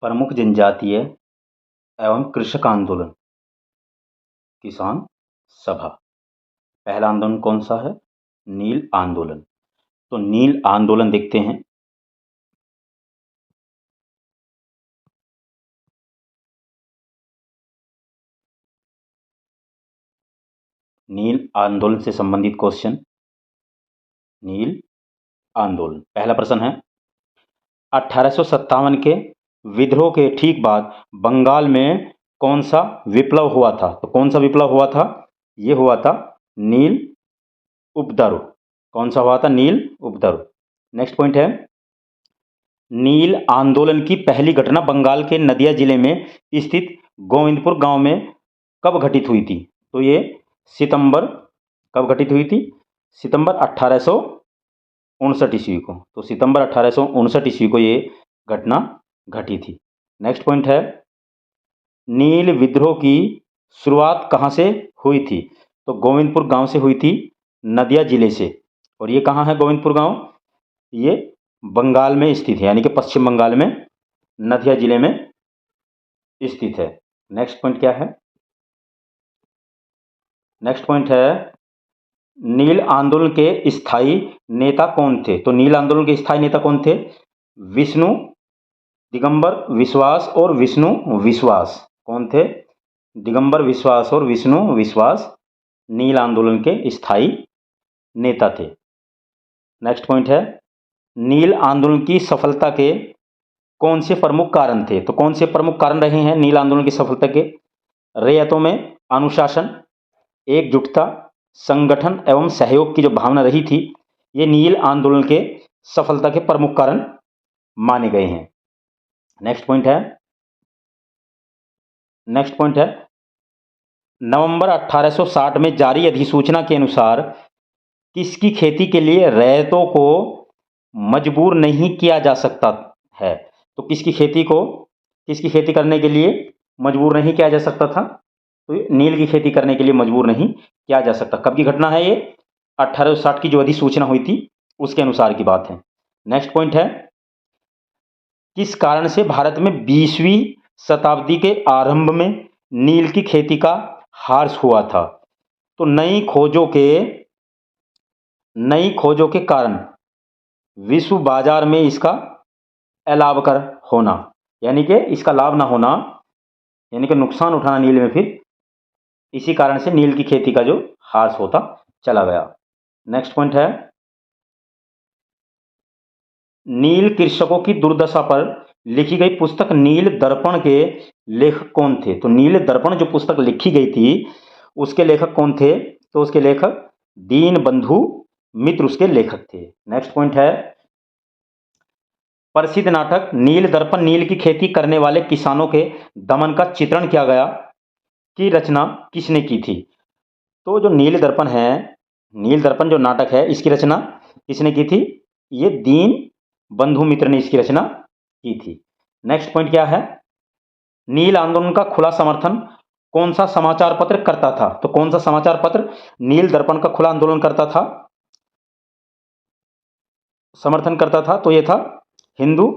प्रमुख जनजातीय एवं कृषक आंदोलन किसान सभा। पहला आंदोलन कौन सा है? नील आंदोलन। तो नील आंदोलन देखते हैं। नील आंदोलन से संबंधित क्वेश्चन। नील आंदोलन, पहला प्रश्न है 1857 के विद्रोह के ठीक बाद बंगाल में कौन सा विप्लव हुआ था? तो कौन सा विप्लव हुआ था? ये हुआ था नील उपद्रव। कौन सा हुआ था? नील उपद्रव। नेक्स्ट पॉइंट है, नील आंदोलन की पहली घटना बंगाल के नदिया जिले में स्थित गोविंदपुर गांव में कब घटित हुई थी? तो ये सितंबर, कब घटित हुई थी? सितंबर 1859 ईस्वी को। तो सितंबर 1859 ईस्वी को ये घटना घटी थी। नेक्स्ट पॉइंट है, नील विद्रोह की शुरुआत कहाँ से हुई थी? तो गोविंदपुर गांव से हुई थी, नदिया जिले से। और ये कहाँ है गोविंदपुर गांव? ये बंगाल में स्थित है, यानी कि पश्चिम बंगाल में नदिया जिले में स्थित है। नेक्स्ट पॉइंट क्या है? नेक्स्ट पॉइंट है, नील आंदोलन के स्थायी नेता कौन थे? तो नील आंदोलन के स्थायी नेता कौन थे? विष्णु दिगंबर विश्वास और विष्णु विश्वास। कौन थे? दिगंबर विश्वास और विष्णु विश्वास नील आंदोलन के स्थायी नेता थे। नेक्स्ट पॉइंट है, नील आंदोलन की सफलता के कौन से प्रमुख कारण थे? तो कौन से प्रमुख कारण रहे हैं नील आंदोलन की सफलता के? रैयतों में अनुशासन, एकजुटता, संगठन एवं सहयोग की जो भावना रही थी, ये नील आंदोलन के सफलता के प्रमुख कारण माने गए हैं। नेक्स्ट पॉइंट है, नवंबर 1860 में जारी अधिसूचना के अनुसार किसकी खेती के लिए रैयतों को मजबूर नहीं किया जा सकता है? तो किसकी खेती करने के लिए मजबूर नहीं किया जा सकता था? तो नील की खेती करने के लिए मजबूर नहीं किया जा सकता। कब की घटना है ये? 1860 की जो अधिसूचना हुई थी उसके अनुसार की बात है। नेक्स्ट पॉइंट है, किस कारण से भारत में 20वीं शताब्दी के आरंभ में नील की खेती का ह्रास हुआ था? तो नई खोजों के कारण विश्व बाजार में इसका अलाभकर होना, यानी कि इसका लाभ ना होना, यानी कि नुकसान उठाना नील में, फिर इसी कारण से नील की खेती का जो ह्रास होता चला गया। नेक्स्ट पॉइंट है, नील कृषकों की दुर्दशा पर लिखी गई पुस्तक नील दर्पण के लेखक कौन थे? तो नील दर्पण जो पुस्तक लिखी गई थी उसके लेखक कौन थे? तो उसके लेखक दीनबंधु मित्र उसके लेखक थे। नेक्स्ट पॉइंट है, प्रसिद्ध नाटक नील दर्पण नील की खेती करने वाले किसानों के दमन का चित्रण किया गया की रचना किसने की थी? तो जो नील दर्पण जो नाटक है, इसकी रचना किसने की थी? ये दीन बंधु मित्र ने इसकी रचना की थी। नेक्स्ट पॉइंट क्या है, नील आंदोलन का खुला समर्थन कौन सा समाचार पत्र करता था? तो कौन सा समाचार पत्र नील दर्पण का खुला आंदोलन करता था, समर्थन करता था? तो ये था हिंदू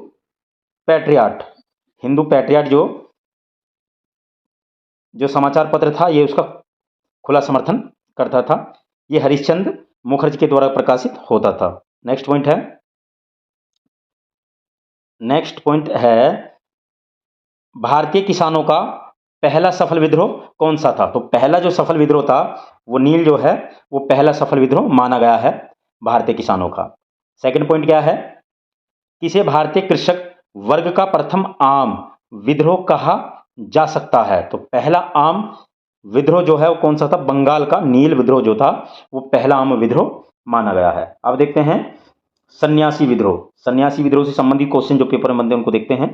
पैट्रियट। जो समाचार पत्र था, ये उसका खुला समर्थन करता था। ये हरिश्चंद्र मुखर्जी के द्वारा प्रकाशित होता था। नेक्स्ट पॉइंट है, भारतीय किसानों का पहला सफल विद्रोह कौन सा था? तो पहला जो सफल विद्रोह था वो नील जो है वो पहला सफल विद्रोह माना गया है भारतीय किसानों का। सेकंड पॉइंट क्या है, किसे भारतीय कृषक वर्ग का प्रथम आम विद्रोह कहा जा सकता है? तो पहला आम विद्रोह जो है वो कौन सा था? बंगाल का नील विद्रोह जो था वो पहला आम विद्रोह माना गया है। अब देखते हैं सन्यासी विद्रोह से संबंधित क्वेश्चन जो पेपर में बनते हैं उनको देखते हैं।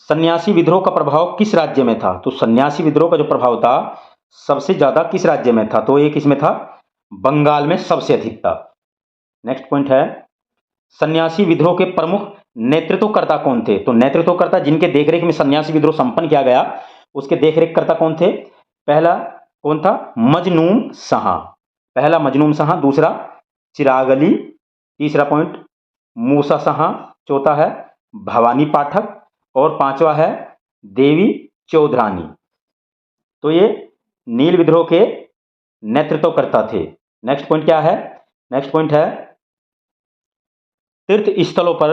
सन्यासी विद्रोह का प्रभाव किस राज्य में था? तो सन्यासी विद्रोह का जो प्रभाव था सबसे ज्यादा किस राज्य में था? तो ये किस में था? बंगाल में सबसे अधिक था। नेक्स्ट पॉइंट है, सन्यासी विद्रोह के प्रमुख नेतृत्वकर्ता कौन थे? तो नेतृत्वकर्ता जिनके देखरेख में सन्यासी विद्रोह संपन्न किया गया उसके देखरेखकर्ता कौन थे? पहला कौन था? मजनून शाह, दूसरा चिराग अली, तीसरा पॉइंट मूसा शाह, चौथा है भवानी पाठक और पांचवा है देवी चौधरानी। तो ये नील विद्रोह के नेतृत्वकर्ता थे। नेक्स्ट पॉइंट क्या है? नेक्स्ट पॉइंट है तीर्थ स्थलों पर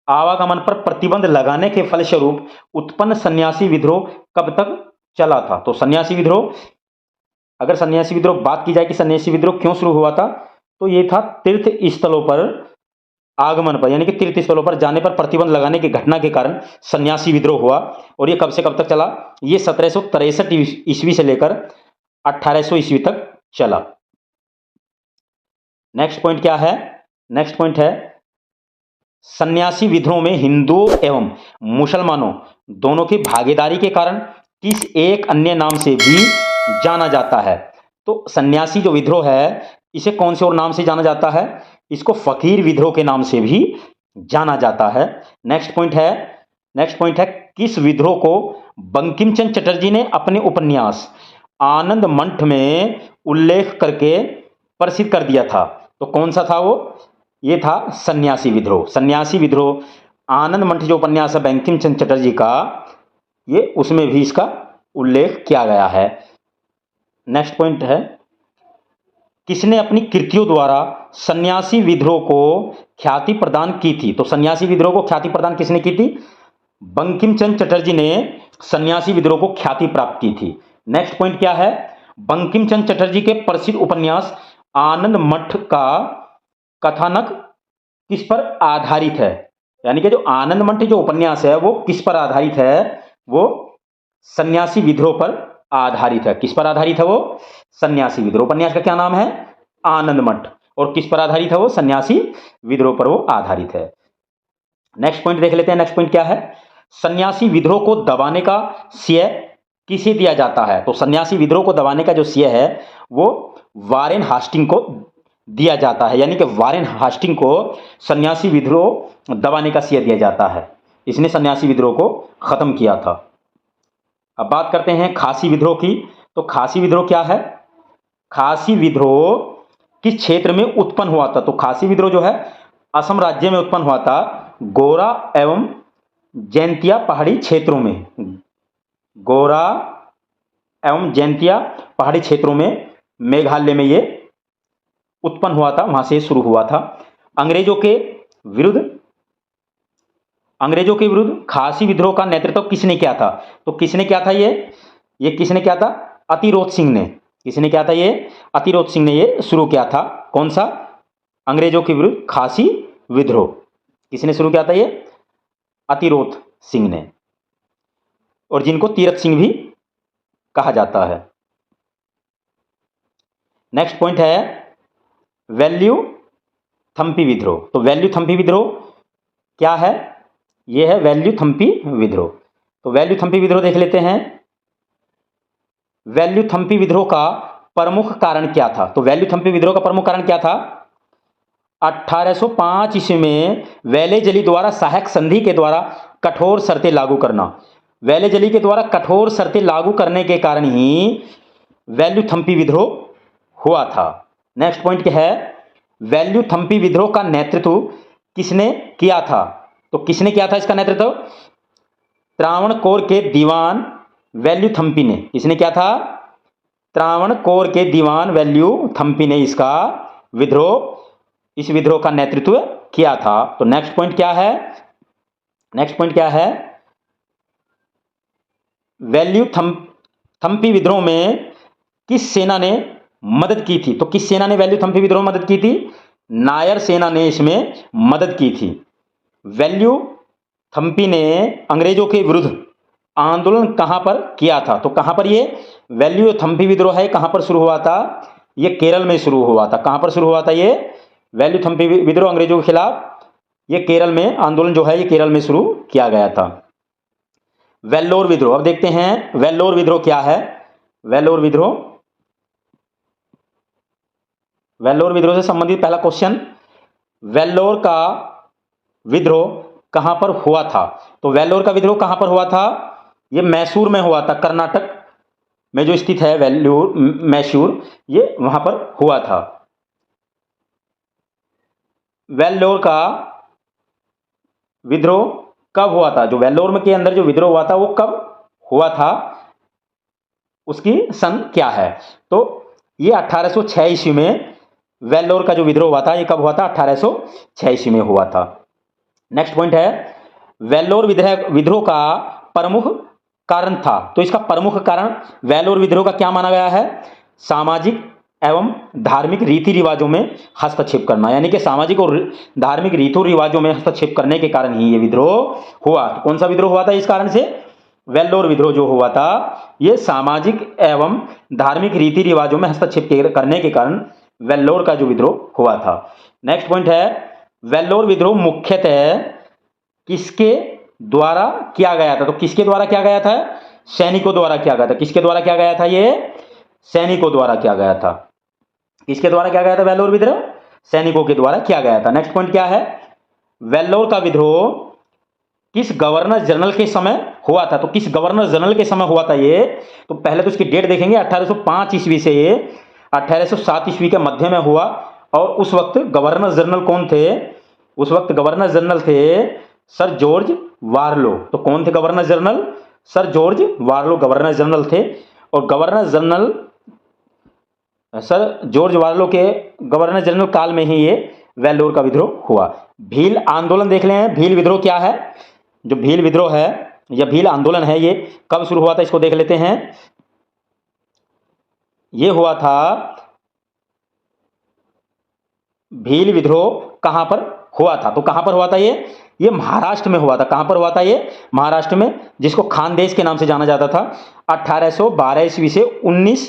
आवागमन पर प्रतिबंध लगाने के फलस्वरूप उत्पन्न सन्यासी विद्रोह कब तक चला था? तो सन्यासी विद्रोह, अगर सन्यासी विद्रोह बात की जाए कि सन्यासी विद्रोह क्यों शुरू हुआ था, तो ये था तीर्थ स्थलों पर आगमन पर, यानी कि तीर्थ स्थलों पर जाने पर प्रतिबंध लगाने की घटना के कारण सन्यासी विद्रोह हुआ। और ये कब से कब तक चला? ये 1763 ईस्वी से लेकर 1800 ईस्वी तक चला। नेक्स्ट पॉइंट क्या है? नेक्स्ट पॉइंट है सन्यासी विद्रोह में हिंदुओं एवं मुसलमानों दोनों की भागीदारी के कारण किस एक अन्य नाम से भी जाना जाता है? तो सन्यासी जो विद्रोह है इसे कौन से और नाम से जाना जाता है? इसको फकीर विद्रोह के नाम से भी जाना जाता है। नेक्स्ट पॉइंट है किस विद्रोह को बंकिम चंद्र चटर्जी ने अपने उपन्यास आनंद मंठ में उल्लेख करके प्रसिद्ध कर दिया था? तो कौन सा था वो? ये था सन्यासी विद्रोह। सन्यासी विद्रोह आनंद मंठ जो उपन्यास है बंकिम चंद्र चटर्जी का, ये उसमें भी इसका उल्लेख किया गया है। नेक्स्ट पॉइंट है किसने अपनी कृतियों द्वारा सन्यासी विद्रोह को ख्याति प्रदान की थी? तो सन्यासी विद्रोह को ख्याति प्रदान किसने की थी? बंकिम चंद्र चटर्जी ने सन्यासी विद्रोह को ख्याति प्राप्त की थी। नेक्स्ट पॉइंट क्या है? बंकिम चंद्र चटर्जी के प्रसिद्ध उपन्यास आनंद मठ का कथानक किस पर आधारित है? यानी कि जो आनंद मठ जो उपन्यास है वो किस पर आधारित है? वो सन्यासी विद्रोह पर आधारित है। किस पर आधारित है वो? सन्यासी विद्रोह। उपन्यास का क्या नाम है? आनंद मठ। और किस पर आधारित है वो? सन्यासी विद्रोह पर वो आधारित है। नेक्स्ट पॉइंट देख लेते हैं। नेक्स्ट पॉइंट क्या है? सन्यासी विद्रोह को दबाने का श्रेय किसे दिया जाता है? तो सन्यासी विद्रोह को दबाने का जो श्रेय है वो वारेन हास्टिंग को दिया जाता है। यानी कि वारेन हास्टिंग को सन्यासी विद्रोह दबाने का श्रेय दिया जाता है। इसने सन्यासी विद्रोह को खत्म किया था। अब बात करते हैं खासी विद्रोह की। तो खासी विद्रोह क्या है? खासी विद्रोह किस क्षेत्र में उत्पन्न हुआ था? तो खासी विद्रोह जो है असम राज्य में उत्पन्न हुआ था, गोरा एवं जैंतिया पहाड़ी क्षेत्रों में। गोरा एवं जैंतिया पहाड़ी क्षेत्रों में, मेघालय में ये उत्पन्न हुआ था, वहां से शुरू हुआ था। अंग्रेजों के विरुद्ध खासी विद्रोह का नेतृत्व किसने किया था? तो किसने किया था ये किसने किया था? अतिरोध सिंह ने। किसने किया था? ये अतिरोध सिंह ने ये शुरू किया था। कौन सा? अंग्रेजों के विरुद्ध खासी विद्रोह किसने शुरू किया था? ये अतिरोध सिंह ने, और जिनको तीरथ सिंह भी कहा जाता है। नेक्स्ट पॉइंट है वैल्यू थम्पी विद्रोह। तो वैल्यू थम्पी विद्रोह क्या है? यह है वैल्यू थम्पी विद्रोह। तो वैल्यू थम्पी विद्रोह देख लेते हैं। वैल्यू थम्पी विद्रोह का प्रमुख कारण क्या था? तो वैल्यू थम्पी विद्रोह का प्रमुख कारण क्या था? 1805 ईस्वी में वेलेजली द्वारा सहायक संधि के द्वारा कठोर शर्तें लागू करना। वेलेजली के द्वारा कठोर शर्तें लागू करने के कारण ही वैल्यू थम्पी विद्रोह हुआ था। नेक्स्ट पॉइंट क्या है? वैल्यू थम्पी विद्रोह का नेतृत्व किसने किया था? तो किसने किया था इसका नेतृत्व? त्रावणकोर के दीवान वैल्यू थम्पी ने। किसने किया था? त्रावणकोर के दीवान वैल्यू थम्पी ने इस विद्रोह का नेतृत्व किया था। तो नेक्स्ट पॉइंट क्या है? नेक्स्ट पॉइंट क्या है? वैल्यू थम्पी विद्रोह में किस सेना ने मदद की थी? तो किस सेना ने वैल्यू थम्पी विद्रोह में मदद की थी? नायर सेना ने इसमें मदद की थी। वैल्यू थम्पी ने अंग्रेजों के विरुद्ध आंदोलन कहां पर किया था? तो कहां पर ये वैल्यू थम्पी विद्रोह है, कहां पर शुरू हुआ था? ये केरल में शुरू हुआ था। कहां पर शुरू हुआ था ये वैल्यू थम्पी विद्रोह अंग्रेजों के खिलाफ? ये केरल में आंदोलन जो है ये केरल में शुरू किया गया था। वेल्लोर विद्रोह, अब देखते हैं वेल्लोर विद्रोह क्या है। वेल्लोर विद्रोह से संबंधित पहला क्वेश्चन, वेल्लोर का विद्रोह कहां पर हुआ था? तो वेल्लोर का विद्रोह कहां पर हुआ था? यह मैसूर में हुआ था, कर्नाटक में जो स्थित है वेल्लोर मैसूर, ये वहां पर हुआ था। वेल्लोर का विद्रोह कब हुआ था, जो वेल्लोर में के अंदर जो विद्रोह हुआ था वो कब हुआ था, उसकी सन क्या है। तो ये 1806 ईस्वी में वेल्लोर का जो विद्रोह हुआ था, ये कब हुआ था, 1806 ईस्वी में हुआ था। नेक्स्ट पॉइंट है, वेल्लोर विद्रोह का प्रमुख कारण था। तो इसका प्रमुख कारण वेल्लोर विद्रोह का क्या माना गया है, सामाजिक एवं धार्मिक रीति रिवाजों में हस्तक्षेप करना, यानी कि सामाजिक और धार्मिक रीति रिवाजों में हस्तक्षेप करने के कारण ही ये विद्रोह हुआ। तो कौन सा विद्रोह हुआ था इस कारण से, वेल्लोर विद्रोह जो हुआ था ये सामाजिक एवं धार्मिक रीति रिवाजों में हस्तक्षेप करने के कारण वेल्लोर का जो विद्रोह हुआ था। नेक्स्ट पॉइंट है, वेल्लोर विद्रोह मुख्यतः किसके द्वारा किया गया था। तो किसके द्वारा किया गया था, सैनिकों द्वारा किया गया था। किसके द्वारा किया गया था, ये सैनिकों द्वारा किया गया था। किसके द्वारा किया गया था वेल्लोर विद्रोह, सैनिकों के द्वारा किया गया था। नेक्स्ट पॉइंट क्या है, वेल्लोर का विद्रोह किस गवर्नर जनरल के समय हुआ था। तो किस गवर्नर जनरल के समय हुआ था ये, तो पहले तो इसकी डेट देखेंगे, 1805 ईस्वी से 1807 ईस्वी के मध्य में हुआ। और उस वक्त गवर्नर जनरल कौन थे, उस वक्त गवर्नर जनरल थे सर जॉर्ज वार्लो। तो कौन थे governor general, sir George Warlow governor general थे। और governor general sir George Warlow के गवर्नर जनरल काल में ही ये वेल्लोर का विद्रोह हुआ। भील आंदोलन देख लें, भील विद्रोह क्या है, जो भील विद्रोह है या भील आंदोलन है ये कब शुरू हुआ था, इसको देख लेते हैं। ये हुआ था, भील विद्रोह कहां पर हुआ था, तो कहां पर हुआ था ये महाराष्ट्र में हुआ था। कहां पर हुआ था ये, महाराष्ट्र में, जिसको खानदेश के नाम से जाना जाता था। 1812 ईस्वी से 19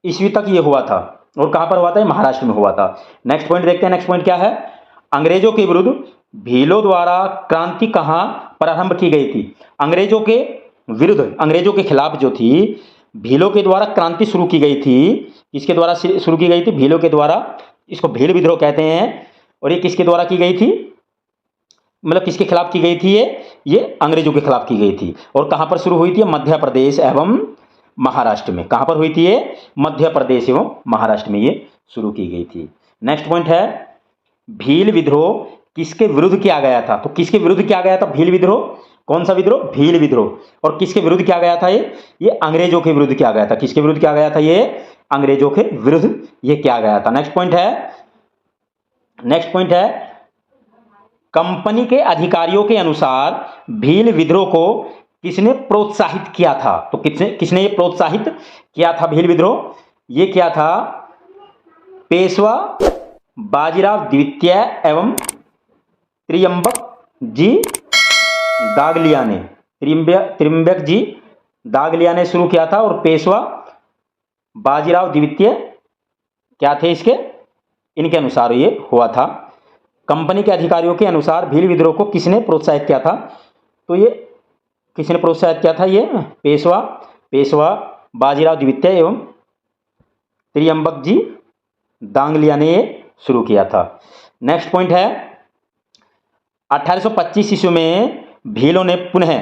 ईस्वी तक ये हुआ था। और कहां पर हुआ था, ये महाराष्ट्र में हुआ था। नेक्स्ट पॉइंट देखते हैं, नेक्स्ट पॉइंट क्या है, अंग्रेजों के विरुद्ध भीलों द्वारा क्रांति कहां प्रारंभ की गई थी। अंग्रेजों के विरुद्ध, अंग्रेजों के खिलाफ जो थी, भीलों के द्वारा क्रांति शुरू की गई थी। किसके द्वारा शुरू की गई थी, भीलों के द्वारा, इसको भील विद्रोह कहते हैं। और ये किसके द्वारा की गई थी, मतलब किसके खिलाफ की गई थी, ये अंग्रेजों के खिलाफ की गई थी। और कहां पर शुरू हुई थी, मध्य प्रदेश एवं महाराष्ट्र में। कहां पर हुई थी ये, मध्य प्रदेश एवं महाराष्ट्र में ये शुरू की गई थी। नेक्स्ट पॉइंट है, भील विद्रोह किसके विरुद्ध किया गया था। तो किसके विरुद्ध किया गया था भील विद्रोह, कौन सा विद्रोह, भील विद्रोह। और किसके विरुद्ध किया गया था ये अंग्रेजों के विरुद्ध किया गया था। किसके विरुद्ध किया गया था, ये अंग्रेजों के विरुद्ध ये किया गया था। नेक्स्ट पॉइंट है, नेक्स्ट पॉइंट है, कंपनी के अधिकारियों के अनुसार भील विद्रोह को किसने प्रोत्साहित किया था। तो किसने ये प्रोत्साहित किया था भील विद्रोह, ये किया था पेशवा बाजीराव द्वितीय एवं त्रियंबक जी दागलिया ने, त्रियंबक जी दागलिया ने शुरू किया था। और पेशवा बाजीराव द्वितीय क्या थे इसके, इनके अनुसार ये हुआ था। कंपनी के अधिकारियों के अनुसार भील विद्रोह को किसने प्रोत्साहित किया था, तो ये किसने प्रोत्साहित किया था, ये पेशवा बाजीराव द्वितीय एवं त्रियंबक जी दांगलिया ने ये शुरू किया था। नेक्स्ट पॉइंट है, 1825 ईस्वी में भीलों ने पुनः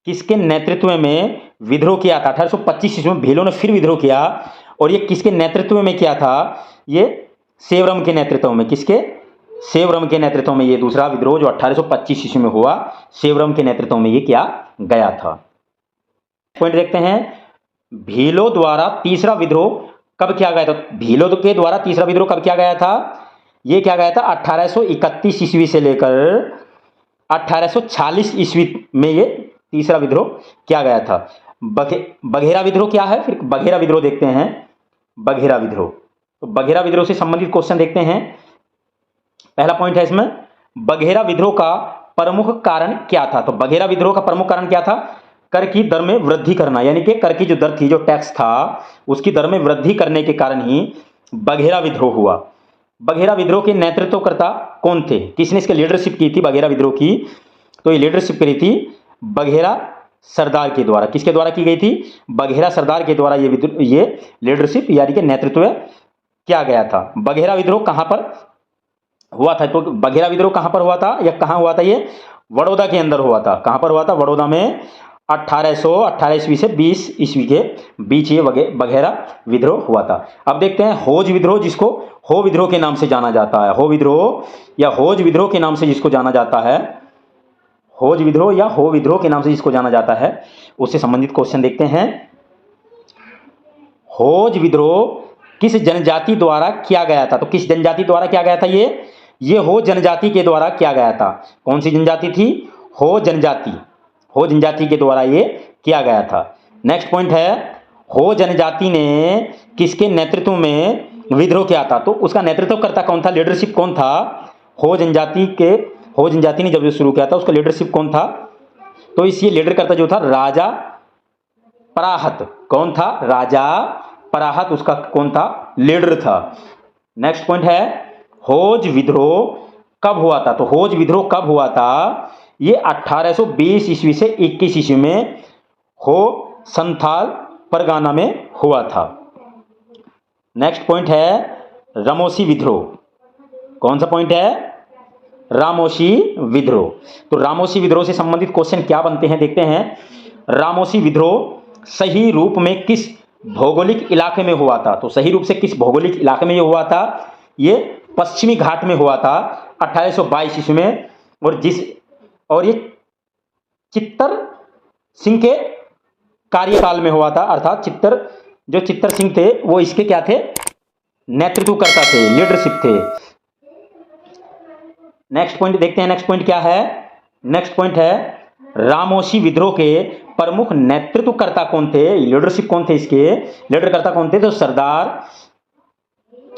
किसके नेतृत्व में विद्रोह किया था। 1825 ईस्वी में भीलों ने फिर विद्रोह किया। और ये किसके नेतृत्व में किया था, ये सेवरम के नेतृत्व में। किसके, सेवरम के नेतृत्व में ये दूसरा विद्रोह जो 1825 ईस्वी में हुआ, सेवरम के नेतृत्व में ये किया गया था। पॉइंट देखते हैं, भीलों द्वारा तीसरा विद्रोह कब किया गया था। भीलों के द्वारा तीसरा विद्रोह कब किया गया था, ये किया गया था 1831 ईस्वी से लेकर 1846 ईस्वी में ये तीसरा विद्रोह किया गया था। बघेरा विद्रोह क्या है, फिर बघेरा विद्रोह देखते हैं। बघेरा विद्रोह, तो बघेरा विद्रोह से संबंधित क्वेश्चन देखते हैं। पहला पॉइंट है इसमें, बघेरा विद्रोह का प्रमुख कारण क्या था। तो बघेरा विद्रोह का प्रमुख कारण क्या था, कर की दर में वृद्धि करना, यानी कि कर की जो दर थी, जो टैक्स था, उसकी दर में वृद्धि करने के कारण ही बघेरा विद्रोह हुआ। बघेरा विद्रोह के नेतृत्वकर्ता कौन थे, किसने इसकी लीडरशिप की थी बघेरा विद्रोह की, तो ये लीडरशिप करी थी बघेरा सरदार के द्वारा। किसके द्वारा की गई थी, बघेरा सरदार के द्वारा ये लीडरशिप यानी कि नेतृत्व किया गया था। बघेरा विद्रोह कहां पर हुआ था, तो बघेरा विद्रोह कहां पर हुआ था या कहां हुआ था, ये बड़ौदा के अंदर हुआ था। कहां पर हुआ था, बड़ौदा में 1818 ईस्वी से 20 ईस्वी के बीच ये बघेरा विद्रोह हुआ था। अब देखते हैं होज विद्रोह, जिसको हो विद्रोह के नाम से जाना जाता है। हो विद्रोह या होज विद्रोह के नाम से जिसको जाना जाता है, होज विद्रोह या हो विद्रोह के नाम से जिसको जाना जाता है, उससे संबंधित क्वेश्चन देखते हैं। होज विद्रोह किस जनजाति द्वारा किया गया था? तो किस जनजाति द्वारा किया गया था? ये हो जनजाति के द्वारा किया गया था। कौन सी जनजाति थी? हो जनजाति। हो जनजाति के द्वारा ये किया गया था। नेक्स्ट पॉइंट है, हो जनजाति ने किसके नेतृत्व में विद्रोह किया था? तो उसका नेतृत्वकर्ता कौन था? लीडरशिप कौन था? हो जनजाति ने जब ये शुरू किया था, उसका लीडरशिप कौन था? तो इस लीडरकर्ता जो था राजा पराहत। कौन था? राजा पराहत उसका कौन था? लीडर था। नेक्स्ट पॉइंट है, होज विद्रोह कब हुआ था? तो होज विद्रोह कब हुआ था? ये 1820 ईस्वी से 21 ईस्वी में हो संथाल परगाना में हुआ था। नेक्स्ट पॉइंट है, रामोशी विद्रोह। कौन सा पॉइंट है? रामोशी विद्रोह। तो रामोशी विद्रोह से संबंधित क्वेश्चन क्या बनते हैं देखते हैं। रामोशी विद्रोह सही रूप में किस भौगोलिक इलाके में हुआ था? तो सही रूप से किस भौगोलिक इलाके में ये हुआ था? ये पश्चिमी घाट में हुआ था 1822 ईस्वी में। और ये चित्तर सिंह के कार्यकाल में हुआ था। अर्थात चित्तर सिंह थे वो इसके क्या थे? नेतृत्वकर्ता थे, लीडरशिप थे। नेक्स्ट पॉइंट देखते हैं। नेक्स्ट पॉइंट क्या है? नेक्स्ट पॉइंट है, रामोशी विद्रोह के प्रमुख नेतृत्वकर्ता कौन थे? लीडरशिप कौन थे? इसके लीडरकर्ता कौन थे? तो सरदार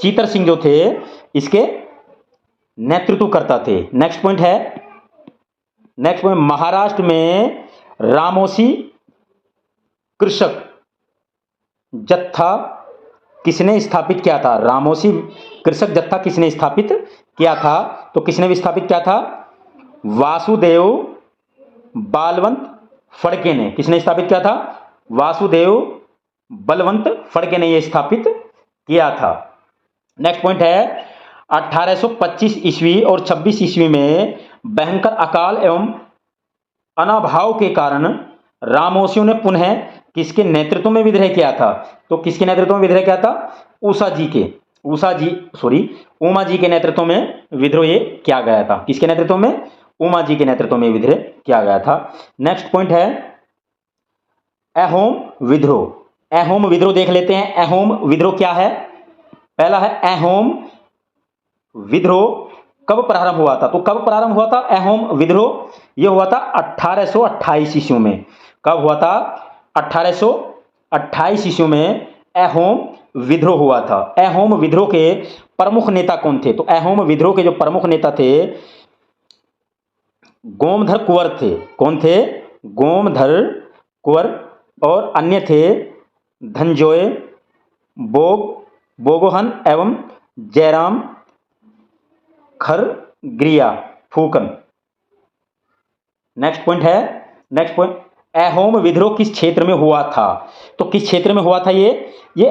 चित्तर सिंह जो थे इसके नेतृत्वकर्ता थे। नेक्स्ट पॉइंट है, नेक्स्ट पॉइंट, महाराष्ट्र में रामोशी कृषक जत्था किसने स्थापित किया था? रामोशी कृषक जत्था किसने स्थापित किया था? तो किसने भी स्थापित किया था? वासुदेव बालवंत फड़के ने। किसने स्थापित किया था? वासुदेव बलवंत फड़के ने यह स्थापित किया था। नेक्स्ट पॉइंट है, 1825 ईस्वी और 26 ईस्वी में भयंकर अकाल एवं अनाभाव के कारण रामोशियों ने पुनः किसके नेतृत्व में विद्रोह किया था? तो किसके नेतृत्व में विद्रोह किया था? उमा जी के नेतृत्व में विद्रोह किया गया था। किसके नेतृत्व में? उमा जी के नेतृत्व में विद्रोह किया गया था। नेक्स्ट पॉइंट है, अहोम विद्रोह। अहोम विद्रोह देख लेते हैं। अहोम विद्रोह क्या है? पहला है, अहोम विद्रोह कब प्रारंभ हुआ था? तो कब प्रारंभ हुआ था अहोम विद्रोह? यह हुआ था 1828 ईस्वी में। कब हुआ था? 1828 ईस्वी में अहोम विद्रोह हुआ था। अहोम विद्रोह के प्रमुख नेता कौन थे? तो अहोम विद्रोह के जो प्रमुख नेता थे गोमधर कुंवर थे। कौन थे? गोमधर कुंवर। और अन्य थे धनंजय बोगोहन एवं जयराम खरग्रिया फूकन। नेक्स्ट पॉइंट है, नेक्स्ट पॉइंट, अहोम विद्रोह किस क्षेत्र में हुआ था? तो किस क्षेत्र में हुआ था? ये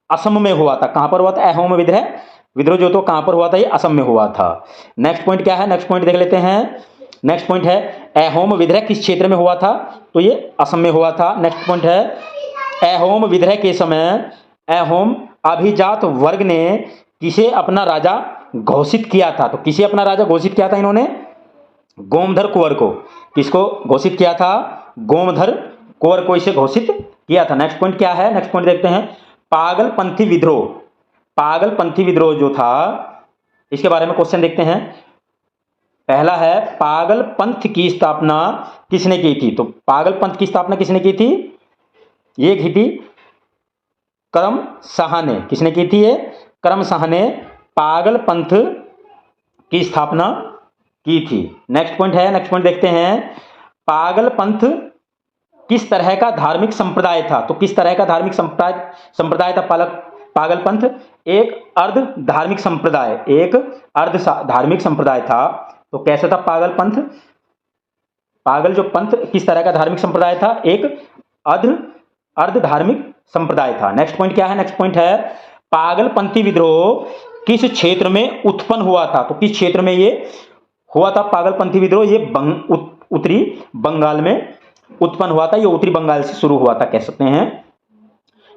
असम में हुआ था। कहां पर हुआ था अहोम विद्रोह जो तो कहां पर हुआ था? ये असम में हुआ था। नेक्स्ट पॉइंट क्या है? नेक्स्ट पॉइंट देख लेते हैं। नेक्स्ट पॉइंट है, अहोम विद्रोह किस क्षेत्र में हुआ था? तो ये असम में हुआ था। नेक्स्ट पॉइंट है, अहोम विद्रोह के समय अहोम अभिजात वर्ग ने किसे अपना राजा घोषित किया था? तो किसे अपना राजा घोषित किया था इन्होंने? गोमधर कुंवर को। किसको घोषित किया था? गोमधर कुंवर को इसे घोषित किया था। नेक्स्ट पॉइंट क्या है? नेक्स्ट पॉइंट देखते हैं, पागलपंथी विद्रोह। पागलपंथी विद्रोह जो था इसके बारे में क्वेश्चन देखते हैं। पहला है, पागल पंथ की स्थापना किसने की थी? तो पागल पंथ की स्थापना किसने की थी? ये की थी करम शाह ने। किसने की थी? ये करम शाह ने पागल पंथ की स्थापना की थी। नेक्स्ट पॉइंट है, नेक्स्ट पॉइंट देखते हैं, पागल पंथ किस तरह का धार्मिक संप्रदाय था? तो किस तरह का धार्मिक संप्रदाय था पागल पंथ? एक अर्ध धार्मिक संप्रदाय, एक अर्ध धार्मिक संप्रदाय था। तो कैसा था पागल पंथ? पागल जो पंथ किस तरह का धार्मिक संप्रदाय था? एक अर्ध धार्मिक संप्रदाय था। नेक्स्ट पॉइंट क्या है? नेक्स्ट पॉइंट है, पागलपंथी विद्रोह किस क्षेत्र में उत्पन्न हुआ था? तो किस क्षेत्र में ये हुआ था पागलपंथी विद्रोह? ये उत्तरी बंगाल में उत्पन्न हुआ था। ये उत्तरी बंगाल से शुरू हुआ था कह सकते हैं।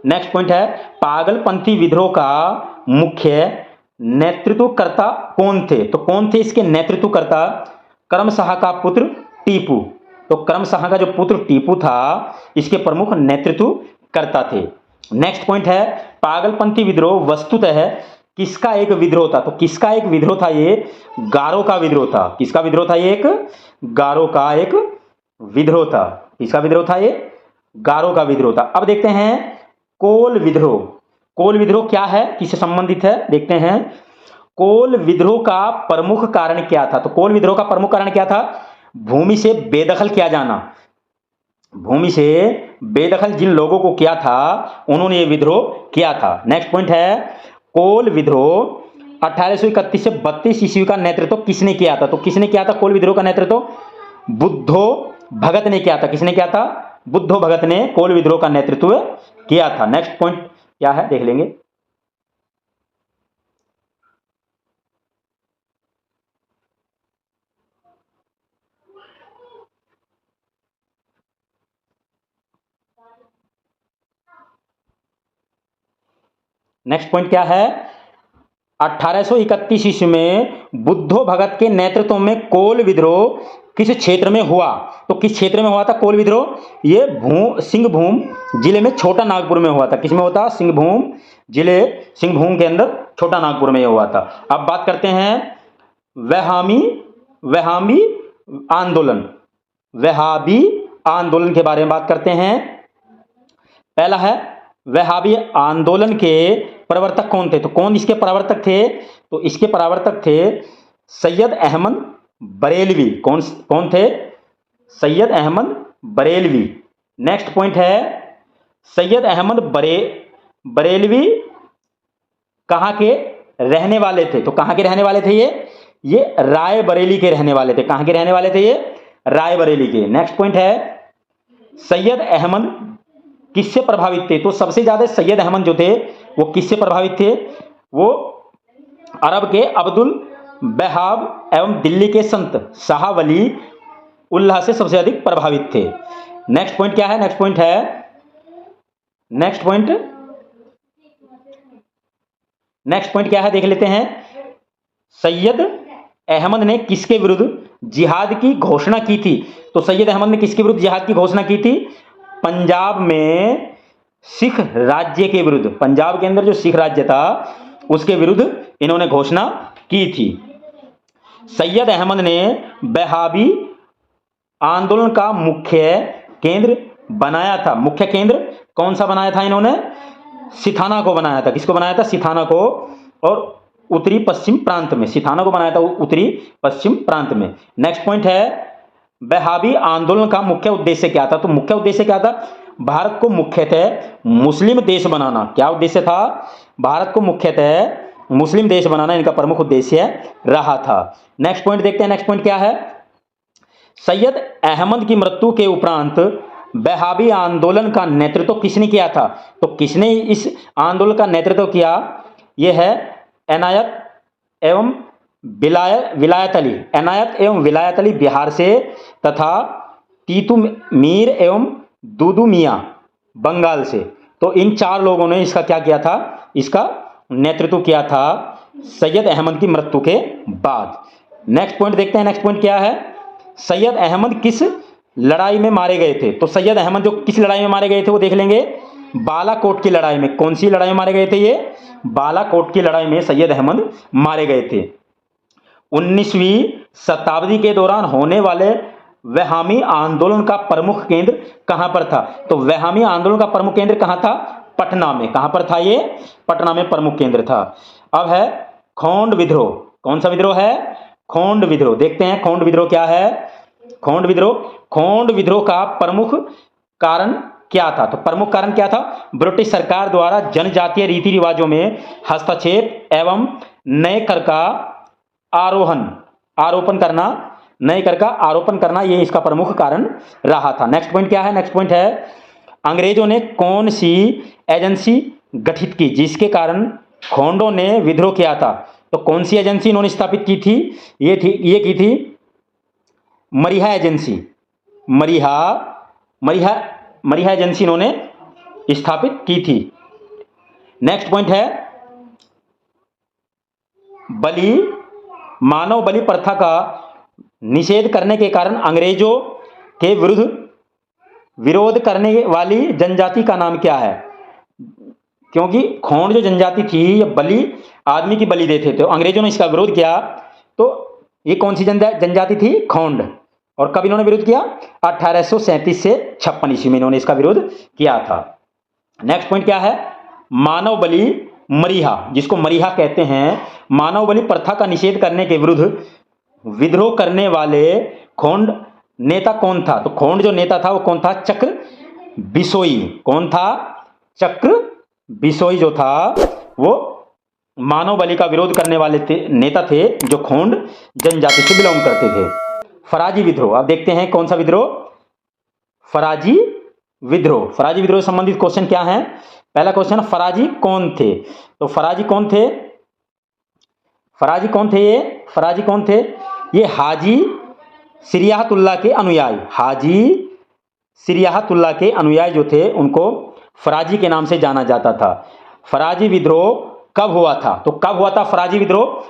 नेक्स्ट पॉइंट है, पागलपंथी विद्रोह का मुख्य नेतृत्वकर्ता कौन थे? तो कौन थे इसके नेतृत्वकर्ता? करम शाह का पुत्र टीपू। तो करम शाह का जो पुत्र टीपू था इसके प्रमुख नेतृत्व करता थे। नेक्स्ट पॉइंट है पागलपंथी विद्रोह वस्तुतः किसका एक विद्रोह था? तो किसका एक विद्रोह था? ये गारो का विद्रोह था। किसका विद्रोह था? ये एक गारो का एक विद्रोह था। किसका विद्रोह था? ये गारो का विद्रोह था। अब देखते हैं कोल विद्रोह। कोल विद्रोह क्या है, किससे संबंधित है? देखते हैं कोल विद्रोह का प्रमुख कारण क्या था? तो कोल विद्रोह का प्रमुख कारण क्या था? भूमि से बेदखल किया जाना। भूमि से बेदखल जिन लोगों को किया था उन्होंने ये विद्रोह किया था। नेक्स्ट पॉइंट है कोल विद्रोह 1831 से 32 ईस्वी का नेतृत्व किसने किया था? तो किसने किया था कोल विद्रोह का नेतृत्व? बुद्धो भगत ने किया था। किसने किया था? बुद्धो भगत ने कोल विद्रोह का नेतृत्व किया था। नेक्स्ट पॉइंट क्या है देख लेंगे। नेक्स्ट पॉइंट क्या है? 1831 ईस्वी में बुद्धो भगत के नेतृत्व में कोल विद्रोह किस क्षेत्र में हुआ? तो किस क्षेत्र में हुआ था कोल विद्रोह? ये सिंहभूम जिले में छोटा नागपुर में हुआ था। किसमें हुआ था? सिंहभूम जिले, सिंहभूम के अंदर छोटा नागपुर में यह हुआ था। अब बात करते हैं वहाबी आंदोलन। वहाबी आंदोलन के बारे में बात करते हैं। पहला है वहाबी आंदोलन के प्रवर्तक कौन थे? तो कौन इसके प्रवर्तक थे? तो इसके प्रवर्तक थे सैयद अहमद बरेलवी। कौन थे? सैयद अहमद बरेलवी। नेक्स्ट पॉइंट है सैयद अहमद बरेलवी कहां के रहने वाले थे? तो कहां के रहने वाले थे ये राय बरेली के रहने वाले थे। कहां के रहने वाले थे ये? राय बरेली के। नेक्स्ट पॉइंट है सैयद अहमद किससे प्रभावित थे? तो सबसे ज्यादा सैयद अहमद जो थे वो किससे प्रभावित थे? वो अरब के अब्दुल वहाब एवं दिल्ली के संत शाह वली उल्लाह से सबसे अधिक प्रभावित थे। नेक्स्ट पॉइंट क्या है? नेक्स्ट पॉइंट क्या है देख लेते हैं। सैयद अहमद ने किसके विरुद्ध जिहाद की घोषणा की थी? तो सैयद अहमद ने किसके विरुद्ध जिहाद की घोषणा की थी? पंजाब में सिख राज्य के विरुद्ध। पंजाब के अंदर जो सिख राज्य था उसके विरुद्ध इन्होंने घोषणा की थी। सैयद अहमद ने वहाबी आंदोलन का मुख्य केंद्र बनाया था। मुख्य केंद्र कौन सा बनाया था इन्होंने? सिथाना को बनाया था। किसको बनाया था? सिथाना को। और उत्तरी पश्चिम प्रांत में सिथाना को बनाया था, उत्तरी पश्चिम प्रांत में। नेक्स्ट पॉइंट है वहाबी आंदोलन का मुख्य उद्देश्य क्या था? तो मुख्य उद्देश्य क्या था? भारत को मुख्यतः मुस्लिम देश बनाना। क्या उद्देश्य था? भारत को मुख्यतः मुस्लिम देश बनाना इनका प्रमुख उद्देश्य रहा था। नेक्स्ट पॉइंट देखते हैं। नेक्स्ट पॉइंट क्या है? सैयद अहमद की मृत्यु के उपरांत वहाबी आंदोलन का नेतृत्व किसने किया था? तो किसने इस आंदोलन का नेतृत्व किया? यह है इनायत एवं विलायत अली। इनायत एवं विलायत अली बिहार से तथा तीतू मीर एवं दूदू मियाँ बंगाल से। तो इन चार लोगों ने इसका क्या किया था? इसका नेतृत्व किया था सैयद अहमद की मृत्यु के बाद। नेक्स्ट पॉइंट देखते हैं। नेक्स्ट पॉइंट क्या है? सैयद अहमद किस लड़ाई में मारे गए थे? तो सैयद अहमद जो किस लड़ाई में मारे गए थे वो देख लेंगे। बालाकोट की लड़ाई में। कौन सी लड़ाई में मारे गए थे? ये बालाकोट की लड़ाई में सैयद अहमद मारे गए थे। 19वीं शताब्दी के दौरान होने वाले वहाबी आंदोलन का प्रमुख केंद्र कहां पर था? तो वहाबी आंदोलन का प्रमुख केंद्र कहां था? पटना में। कहां पर था ये? पटना में प्रमुख केंद्र था। अब है खोंड विद्रोह। कौन सा विद्रोह है? खोंड विद्रोह। देखते हैं खोंड विद्रोह क्या है। खोंड विद्रोह का प्रमुख कारण क्या था? तो प्रमुख कारण क्या था? ब्रिटिश सरकार द्वारा जनजातीय रीति रिवाजों में हस्तक्षेप एवं नए कर का आरोपण करना, ये इसका प्रमुख कारण रहा था। नेक्स्ट पॉइंट क्या है? नेक्स्ट पॉइंट है अंग्रेजों ने कौन सी एजेंसी गठित की जिसके कारण खोंडों ने विद्रोह किया था? तो कौन सी एजेंसी इन्होंने स्थापित की थी? ये की थी मरीहा एजेंसी। मरीहा एजेंसी इन्होंने स्थापित की थी। नेक्स्ट पॉइंट है मानव बलि प्रथा का निषेध करने के कारण अंग्रेजों के विरुद्ध विरोध करने वाली जनजाति का नाम क्या है? क्योंकि खोंड जो जनजाति थी ये बलि आदमी की बलि देते थे, तो अंग्रेजों ने इसका विरोध किया। तो ये कौन सी जनजाति थी? खोंड। और कब इन्होंने विरोध किया? 1837 से 56 ईस्वी में इन्होंने इसका विरोध किया था। नेक्स्ट पॉइंट क्या है? मानव बलि मरीहा, जिसको मरीहा कहते हैं, मानव बलि प्रथा का निषेध करने के विरुद्ध विद्रोह करने वाले खोंड नेता कौन था? तो खोंड जो नेता था वो कौन था? चक्र बिसोई। कौन था? चक्र बिसोई जो था वो मानव बलि का विरोध करने वाले नेता थे जो खोंड जनजाति से बिलोंग करते थे। फराजी विद्रोह, अब देखते हैं कौन सा विद्रोह? फराजी विद्रोह। फराजी विद्रोह से संबंधित क्वेश्चन क्या है? पहला क्वेश्चन, फराजी कौन थे? तो फराजी कौन थे? फराजी कौन थे? ये फराजी कौन थे? ये हाजी सिरियाहतुल्लाह के अनुयायी, हाजी सिरियाहतुल्लाह के अनुयायी जो थे उनको फराजी के नाम से जाना जाता था। फराजी विद्रोह कब हुआ था? तो कब हुआ था फराजी विद्रोह?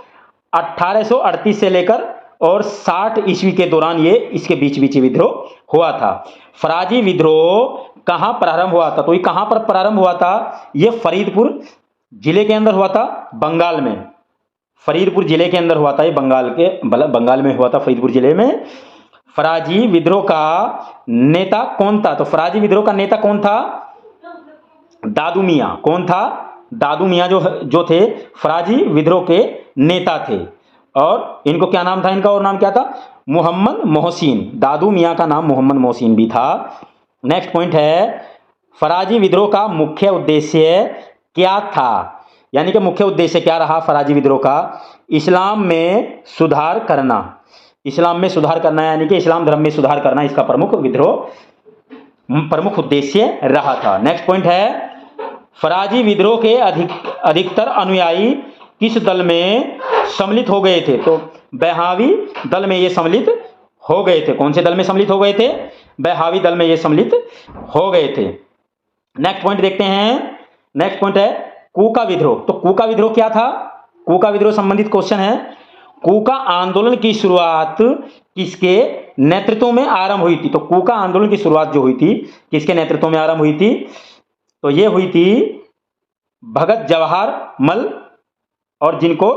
1838 से लेकर और 60 ईस्वी के दौरान ये इसके बीच विद्रोह हुआ था। फराजी विद्रोह कहां प्रारंभ हुआ था? तो ये कहां पर प्रारंभ हुआ था? ये फरीदपुर जिले के अंदर हुआ था, बंगाल में। फरीदपुर जिले के अंदर हुआ था, ये बंगाल में हुआ था, फरीदपुर जिले में। फराजी विद्रोह का नेता कौन था? तो फराजी विद्रोह का नेता कौन था? दादू मियां। कौन था? दादू मियां जो थे फराजी विद्रोह के नेता थे। और इनको क्या नाम था? इनका और नाम क्या था? मोहम्मद मोहसिन। दादू मियां का नाम मोहम्मद मोहसिन भी था। नेक्स्ट पॉइंट है, फराजी विद्रोह का मुख्य उद्देश्य क्या था? यानी कि मुख्य उद्देश्य क्या रहा फराजी विद्रोह का? इस्लाम में सुधार करना। इस्लाम में सुधार करना यानी कि इस्लाम धर्म में सुधार करना इसका प्रमुख उद्देश्य रहा था। नेक्स्ट पॉइंट है, फराजी विद्रोह के अधिकतर अनुयायी किस दल में सम्मिलित हो गए थे? तो बहावी दल में ये सम्मिलित हो गए थे। कौन से दल में सम्मिलित हो गए थे? बहावी दल में ये सम्मिलित हो गए थे। नेक्स्ट पॉइंट देखते हैं। नेक्स्ट पॉइंट है कूका विद्रोह। तो कूका विद्रोह क्या था? कूका विद्रोह संबंधित क्वेश्चन है। कूका आंदोलन की शुरुआत किसके नेतृत्व में आरंभ हुई थी? तो कूका आंदोलन की शुरुआत जो हुई थी किसके नेतृत्व में आरंभ हुई थी? तो ये हुई थी भगत जवाहर मल, और जिनको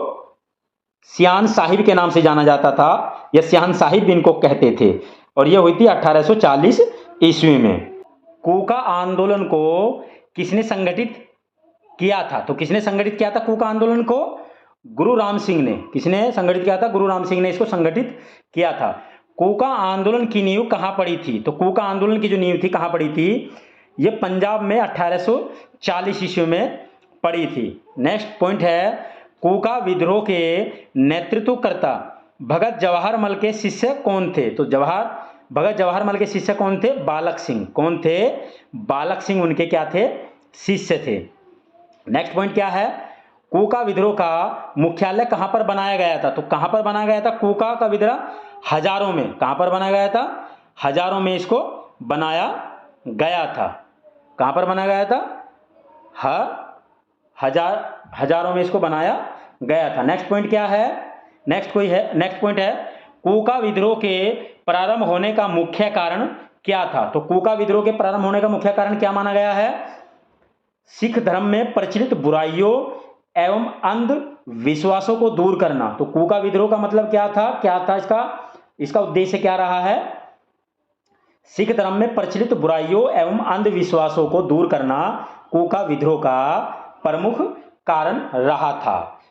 सियान साहिब के नाम से जाना जाता था, या सियान साहिब भी इनको कहते थे। और ये हुई थी 1840 ईस्वी में। कूका आंदोलन को किसने संगठित किया था? तो किसने संगठित किया था कूका आंदोलन को? गुरु राम सिंह ने। किसने संगठित किया था? गुरु राम सिंह ने इसको संगठित किया था। कूका आंदोलन की नींव कहां पड़ी थी? तो कूका आंदोलन की जो नींव थी कहां पड़ी थी? ये पंजाब में 1840 ईस्वी में पड़ी थी। नेक्स्ट पॉइंट है, कूका विद्रोह के नेतृत्वकर्ता भगत जवाहर मल के शिष्य कौन थे? तो भगत जवाहर मल के शिष्य कौन थे? बालक सिंह। कौन थे? बालक सिंह उनके क्या थे? शिष्य थे। नेक्स्ट पॉइंट क्या है, कूका विद्रोह का मुख्यालय कहां पर बनाया गया था? तो कहां पर बनाया गया था कूका का विद्रोह? हजारों में। कहां पर बनाया गया था? हजारों में इसको बनाया गया था। कहां पर बनाया गया था? हजारों में इसको बनाया गया था। नेक्स्ट पॉइंट क्या है? नेक्स्ट पॉइंट है, कूका विद्रोह के प्रारंभ होने का मुख्य कारण क्या था? तो कूका विद्रोह के प्रारंभ होने का मुख्य कारण क्या माना गया है? सिख धर्म में प्रचलित बुराइयों एवं अंधविश्वासों को दूर करना। तो कूका विद्रोह का मतलब क्या था? इसका उद्देश्य क्या रहा है? सिख धर्म में प्रचलित बुराइयों एवं अंधविश्वासों को दूर करना कूका विद्रोह का प्रमुख कारण रहा था।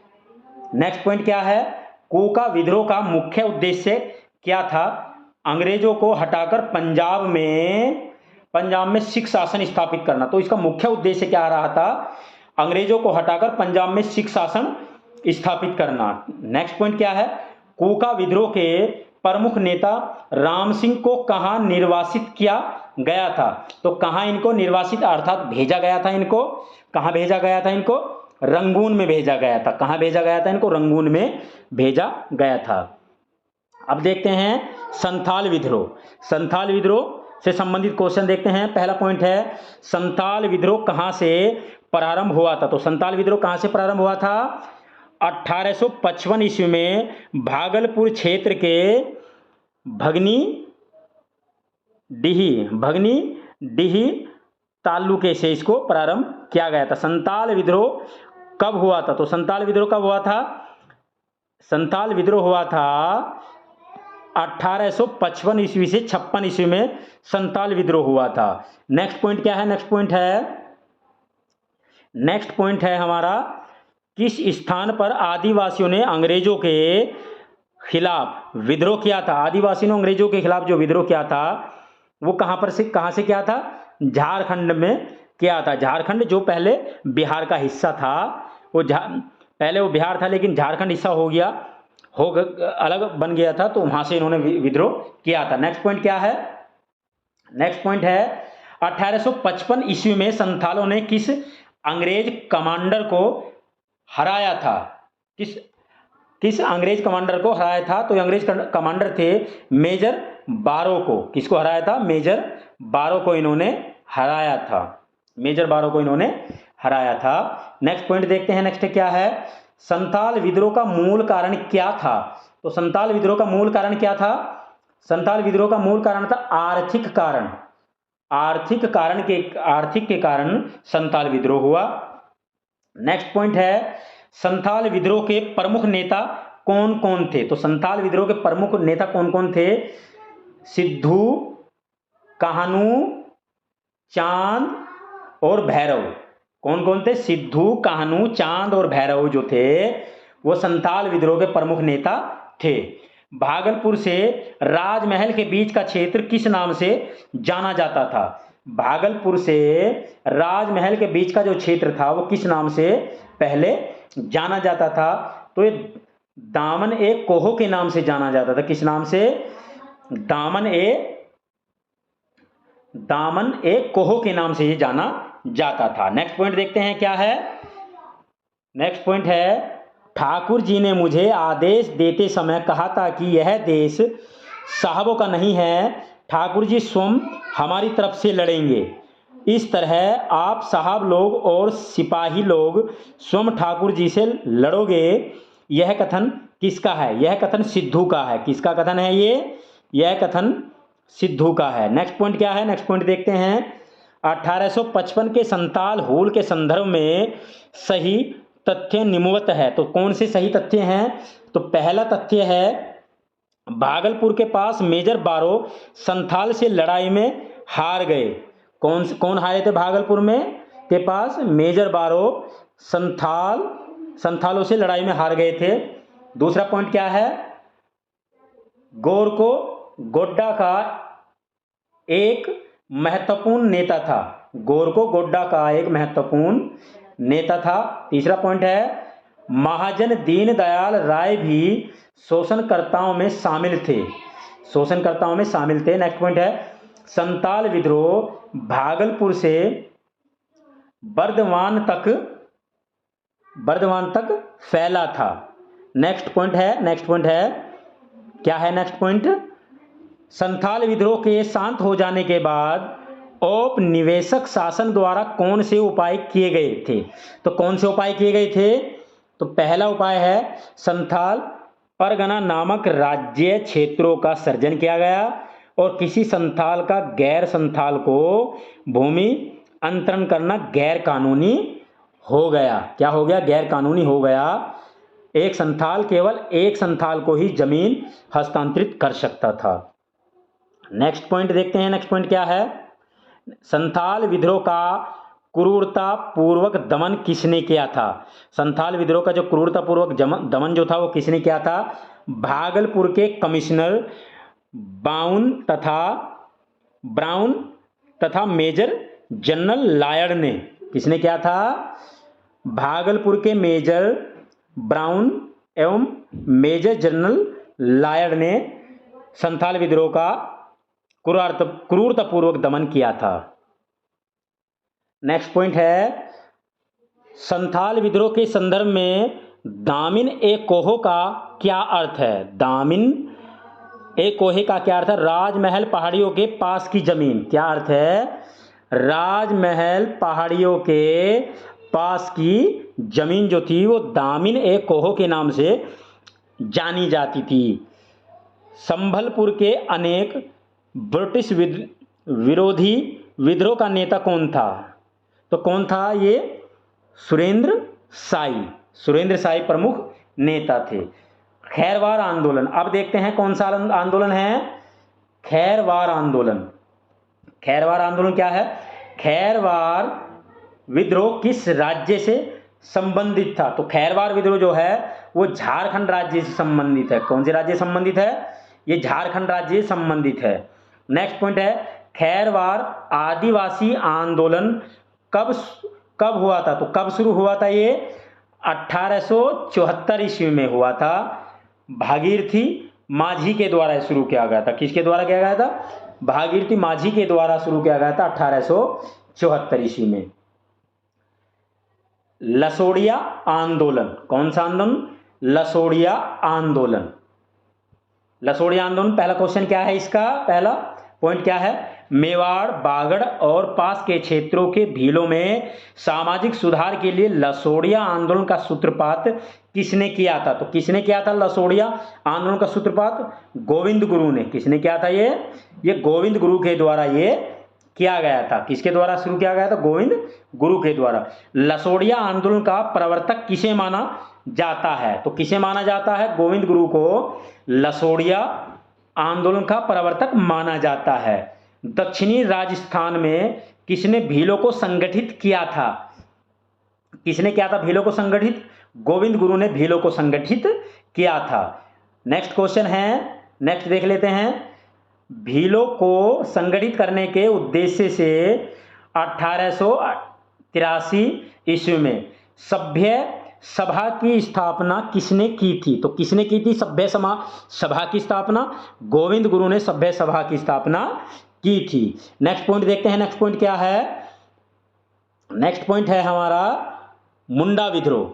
नेक्स्ट पॉइंट क्या है, कूका विद्रोह का मुख्य उद्देश्य क्या था? अंग्रेजों को हटाकर पंजाब में सिख शासन स्थापित करना। तो इसका मुख्य उद्देश्य क्या रहा था? अंग्रेजों को हटाकर पंजाब में सिख शासन स्थापित करना। नेक्स्ट पॉइंट क्या है, कूका विद्रोह के प्रमुख नेता राम सिंह को कहां निर्वासित किया गया था? तो कहां इनको निर्वासित अर्थात भेजा गया था? इनको कहां भेजा गया था? इनको रंगून में भेजा गया था। कहां भेजा गया था? इनको रंगून में भेजा गया था। अब देखते हैं संथाल विद्रोह। संथाल विद्रोह से संबंधित क्वेश्चन देखते हैं। पहला पॉइंट है, संथाल विद्रोह कहां से प्रारंभ हुआ था? तो संथाल विद्रोह कहां से प्रारंभ हुआ था? 1855 ईस्वी में भागलपुर क्षेत्र के भगनी डिही तालुके से इसको प्रारंभ किया गया था। संताल विद्रोह कब हुआ था? तो संताल विद्रोह कब हुआ था? संताल विद्रोह हुआ था 1855 ईस्वी से 56 ईस्वी में संताल विद्रोह हुआ था। नेक्स्ट पॉइंट क्या है? नेक्स्ट पॉइंट है हमारा, किस स्थान पर आदिवासियों ने अंग्रेजों के खिलाफ विद्रोह किया था? आदिवासियों ने अंग्रेजों के खिलाफ जो विद्रोह किया था वो कहां से किया था? झारखंड में किया था। झारखंड जो पहले बिहार का हिस्सा था, पहले वो बिहार था लेकिन झारखंड हिस्सा अलग बन गया था, तो वहां से इन्होंने विद्रोह किया था। नेक्स्ट पॉइंट क्या है? नेक्स्ट पॉइंट है 1855 ईस्वी में संथालों ने किस अंग्रेज कमांडर को हराया था? किस अंग्रेज कमांडर को हराया था? तो अंग्रेज कमांडर थे मेजर बारो को। किसको हराया था? मेजर बारो को इन्होंने हराया था। मेजर बारो को इन्होंने हराया था। नेक्स्ट पॉइंट देखते हैं। नेक्स्ट क्या है? संथाल विद्रोह का मूल कारण क्या था? तो संथाल विद्रोह का मूल कारण क्या था? संथाल विद्रोह का मूल कारण था आर्थिक कारण। आर्थिक के कारण संथाल विद्रोह हुआ। नेक्स्ट पॉइंट है, संथाल विद्रोह के प्रमुख नेता कौन कौन थे? तो संथाल विद्रोह के प्रमुख नेता कौन कौन थे? सिद्धू, कान्हू, चांद और भैरव। कौन कौन थे? सिद्धू, कान्हू, चांद और भैरव जो थे वो संथाल विद्रोह के प्रमुख नेता थे। भागलपुर से राजमहल के बीच का क्षेत्र किस नाम से जाना जाता था? भागलपुर से राजमहल के बीच का जो क्षेत्र था वो किस नाम से पहले जाना जाता था? तो ये दामन ए कोहो के नाम से जाना जाता था। किस नाम से? दामन ए कोहो के नाम से ये जाना जाता था। नेक्स्ट पॉइंट देखते हैं क्या है? नेक्स्ट पॉइंट है, ठाकुर जी ने मुझे आदेश देते समय कहा था कि यह देश साहबों का नहीं है, ठाकुर जी स्वयं हमारी तरफ से लड़ेंगे। इस तरह आप साहब लोग और सिपाही लोग स्वयं ठाकुर जी से लड़ोगे। यह कथन किसका है? यह कथन सिद्धू का है। किसका कथन है ये? यह कथन सिद्धू का है। नेक्स्ट पॉइंट क्या है? नेक्स्ट पॉइंट देखते हैं। 1855 के संताल हूल के संदर्भ में सही तथ्य निम्नवत है। तो कौन से सही तथ्य हैं? तो पहला तथ्य है, भागलपुर के पास मेजर बारो संथाल से लड़ाई में हार गए। कौन हारे थे? भागलपुर में के पास मेजर बारो संथालों से लड़ाई में हार गए थे। दूसरा पॉइंट क्या है? गोरको गोड्डा का एक महत्वपूर्ण नेता था। गोरको गोड्डा का एक महत्वपूर्ण नेता था। तीसरा पॉइंट है, महाजन दीनदयाल राय भी शोषणकर्ताओं में शामिल थे। नेक्स्ट पॉइंट है, संताल विद्रोह भागलपुर से बर्दवान तक फैला था। नेक्स्ट पॉइंट है क्या है? नेक्स्ट पॉइंट, संथाल विद्रोह के शांत हो जाने के बाद औपनिवेशिक शासन द्वारा कौन से उपाय किए गए थे? तो कौन से उपाय किए गए थे? तो पहला उपाय है, संथाल परगना नामक राज्य क्षेत्रों का सृजन किया गया और किसी संथाल का गैर संथाल को भूमि अंतरण करना गैर कानूनी हो गया। क्या हो गया? गैर कानूनी हो गया। एक संथाल केवल एक संथाल को ही जमीन हस्तांतरित कर सकता था। नेक्स्ट पॉइंट देखते हैं। नेक्स्ट पॉइंट क्या है? संथाल विद्रोह का क्रूरतापूर्वक दमन किसने किया था? संथाल विद्रोह का जो क्रूरतापूर्वक दमन जो था वो किसने किया था? भागलपुर के कमिश्नर ब्राउन तथा मेजर जनरल लायड ने। किसने किया था? भागलपुर के मेजर ब्राउन एवं मेजर जनरल लायड ने संथाल विद्रोह का क्रूरतापूर्वक दमन किया था। नेक्स्ट पॉइंट है, संथाल विद्रोह के संदर्भ में दामिन ए कोहो का क्या अर्थ है? दामिन ए कोहे का क्या अर्थ है? राजमहल पहाड़ियों के पास की जमीन। क्या अर्थ है? राजमहल पहाड़ियों के पास की जमीन जो थी वो दामिन ए कोहो के नाम से जानी जाती थी। संभलपुर के अनेक ब्रिटिश विरोधी विद्रोह का नेता कौन था? तो कौन था ये? सुरेंद्र साई। सुरेंद्र साई प्रमुख नेता थे। खैरवार आंदोलन, अब देखते हैं कौन सा आंदोलन है? खैरवार आंदोलन। खैरवार आंदोलन क्या है? खैरवार विद्रोह किस राज्य से संबंधित था? तो खैरवार विद्रोह जो है वो झारखंड राज्य से संबंधित है। कौन से राज्य से संबंधित है? ये झारखंड राज्य से संबंधित है। नेक्स्ट पॉइंट है, खैरवार आदिवासी आंदोलन कब कब हुआ था? तो कब शुरू हुआ था ये? 1874 ईस्वी में हुआ था। भागीरथी माझी के द्वारा शुरू किया गया था। किसके द्वारा किया गया था? भागीरथी माझी के द्वारा शुरू किया गया था 1874 ईस्वी में। लसोड़िया आंदोलन, कौन सा आंदोलन? लसोड़िया आंदोलन। लसोड़िया आंदोलन, पहला क्वेश्चन क्या है इसका? पहला पॉइंट क्या है? मेवाड़, बागड़ और पास के क्षेत्रों के भीलों में सामाजिक सुधार के लिए लसोड़िया आंदोलन का सूत्रपात किसने किया था? तो किसने किया था लसोड़िया आंदोलन का सूत्रपात? गोविंद गुरु ने। किसने किया था ये गोविंद गुरु के द्वारा ये किया गया था। किसके द्वारा शुरू किया गया था? गोविंद गुरु के द्वारा। लसोड़िया आंदोलन का प्रवर्तक किसे माना जाता है? तो किसे माना जाता है? गोविंद गुरु को लसोड़िया आंदोलन का प्रवर्तक माना जाता है। दक्षिणी राजस्थान में किसने भीलों को संगठित किया था? किसने किया था भीलों को संगठित? गोविंद गुरु ने भीलों को संगठित किया था। नेक्स्ट क्वेश्चन है, नेक्स्ट देख लेते हैं। भीलों को संगठित करने के उद्देश्य से 1883 ईस्वी में सभ्य सभा की स्थापना किसने की थी? तो किसने की थी सभ्य सभा की स्थापना? गोविंद गुरु ने सभ्य सभा की स्थापना की थी। नेक्स्ट पॉइंट देखते हैं। नेक्स्ट पॉइंट क्या है? नेक्स्ट पॉइंट है हमारा मुंडा विद्रोह।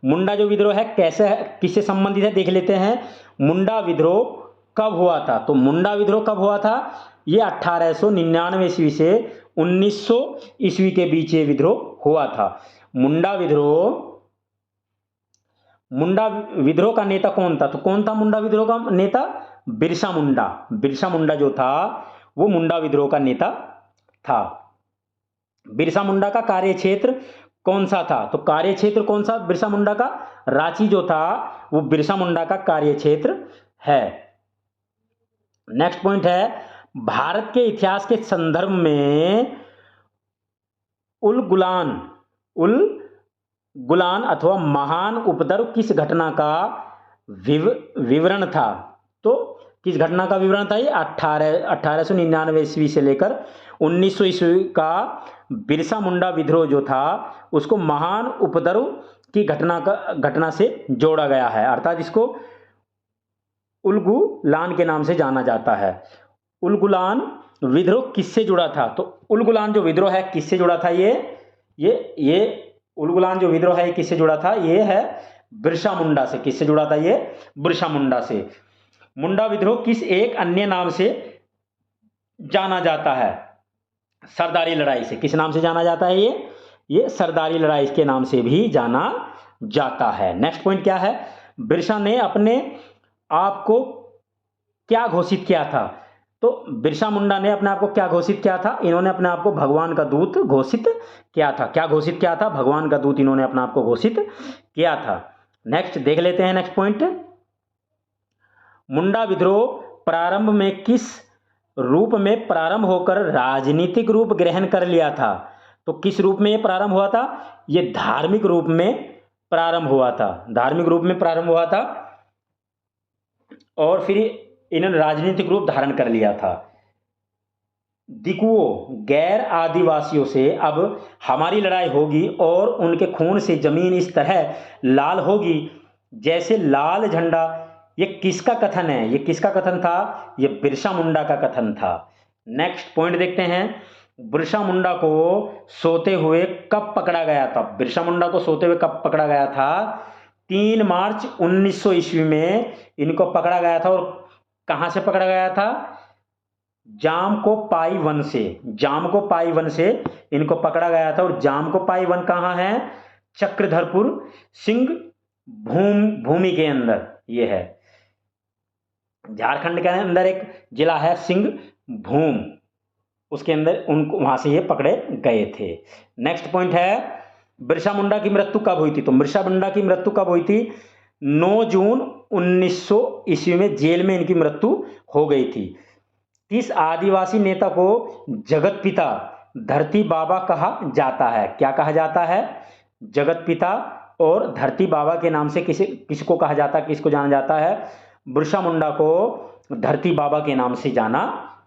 मुंडा जो विद्रोह है कैसे है, किससे संबंधित है देख लेते हैं। मुंडा विद्रोह कब हुआ था? तो मुंडा विद्रोह कब हुआ था? ये 1899 ईस्वी से 1900 ईस्वी के बीच ये विद्रोह हुआ था। मुंडा विद्रोह का नेता कौन था? तो कौन था मुंडा विद्रोह का नेता? बिरसा मुंडा। बिरसा मुंडा जो था वो मुंडा विद्रोह का नेता था। बिरसा मुंडा का कार्यक्षेत्र कौन सा था? तो कार्यक्षेत्र कौन सा बिरसा मुंडा का? रांची जो था वो बिरसा मुंडा का कार्यक्षेत्र है। नेक्स्ट पॉइंट है, भारत के इतिहास के संदर्भ में उल गुलान अथवा महान उपद्रव किस घटना का विवरण था? तो किस घटना का विवरण था? ये 1899 ईस्वी से लेकर 1900 ईस्वी का बिरसा मुंडा विद्रोह जो था उसको महान उपद्रव की घटना से जोड़ा गया है, अर्थात इसको उलगुलान के नाम से जाना जाता है। उलगुलान विद्रोह किससे जुड़ा था? तो उलगुलान जो विद्रोह है किससे जुड़ा था? ये उलगुलान जो विद्रोह है किससे जुड़ा था? ये है बिरसा मुंडा से। किससे जुड़ा था? ये बिरसा मुंडा से। मुंडा विद्रोह किस एक अन्य नाम से जाना जाता है? सरदारी लड़ाई से। किस नाम से जाना जाता है? ये सरदारी लड़ाई के नाम से भी जाना जाता है। नेक्स्ट पॉइंट क्या है? बिरसा ने अपने आप को क्या घोषित किया था? तो बिरसा मुंडा ने अपने आप को क्या घोषित किया था? इन्होंने अपने आप को भगवान का दूत घोषित किया था। क्या घोषित किया था? भगवान का दूत इन्होंने अपने आप को घोषित किया था। नेक्स्ट देख लेते हैं। नेक्स्ट पॉइंट, मुंडा विद्रोह प्रारंभ में किस रूप में प्रारंभ होकर राजनीतिक रूप ग्रहण कर लिया था? तो किस रूप में ये प्रारंभ हुआ था? ये धार्मिक रूप में प्रारंभ हुआ था। धार्मिक रूप में प्रारंभ हुआ था और फिर इन्होंने राजनीतिक रूप धारण कर लिया था। दिकुओं गैर आदिवासियों से अब हमारी लड़ाई होगी और उनके खून से जमीन इस तरह लाल होगी जैसे लाल झंडा। ये किसका कथन है? ये किसका कथन था? ये बिरसा मुंडा का कथन था। नेक्स्ट पॉइंट देखते हैं, बिरसा मुंडा को सोते हुए कब पकड़ा गया था? बिरसा मुंडा को सोते हुए कब पकड़ा गया था? 3 मार्च 1900 ईस्वी में इनको पकड़ा गया था। और कहां से पकड़ा गया था? जामकोपाई वन से। जामकोपाई वन से इनको पकड़ा गया था। और जामकोपाई वन कहां है? चक्रधरपुर सिंह भूमि के अंदर ये है। झारखंड के अंदर एक जिला है सिंहभूम, उसके अंदर उनको वहां से ये पकड़े गए थे। नेक्स्ट पॉइंट है बिरसा मुंडा की मृत्यु कब हुई थी? तो बिरसा मुंडा की मृत्यु कब हुई थी? 9 जून 1900 ईस्वी में जेल में इनकी मृत्यु हो गई थी। किस आदिवासी नेता को जगत पिता धरती बाबा कहा जाता है? क्या कहा जाता है? जगत पिता और धरती बाबा के नाम से किसको कहा जाता है, किसको जाना जाता है? बिरसा मुंडा को धरती बाबा के नाम से जाना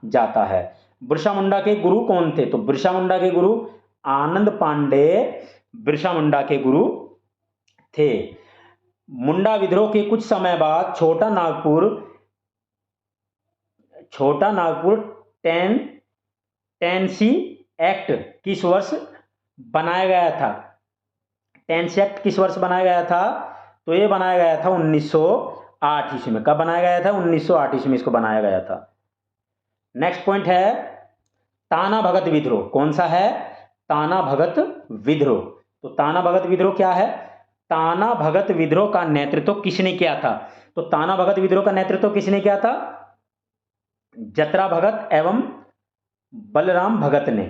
जाता है। बिरसा मुंडा के गुरु कौन थे? तो बिरसा मुंडा के गुरु आनंद पांडे बिरसा मुंडा के गुरु थे। मुंडा विद्रोह के कुछ समय बाद छोटा नागपुर टेनेसी एक्ट किस वर्ष बनाया गया था? टेनेसी एक्ट किस वर्ष बनाया गया था? तो ये बनाया गया था 1908 ईस्वी में। कब बनाया गया था? 1908 ईस्वी में इसको बनाया गया था। नेक्स्ट पॉइंट है ताना भगत विद्रोह। कौन सा है? ताना भगत विद्रोह। तो ताना भगत विद्रोह क्या है? ताना भगत विद्रोह का नेतृत्व किसने किया था? तो ताना भगत विद्रोह का नेतृत्व किसने किया था? जतरा भगत एवं बलराम भगत ने।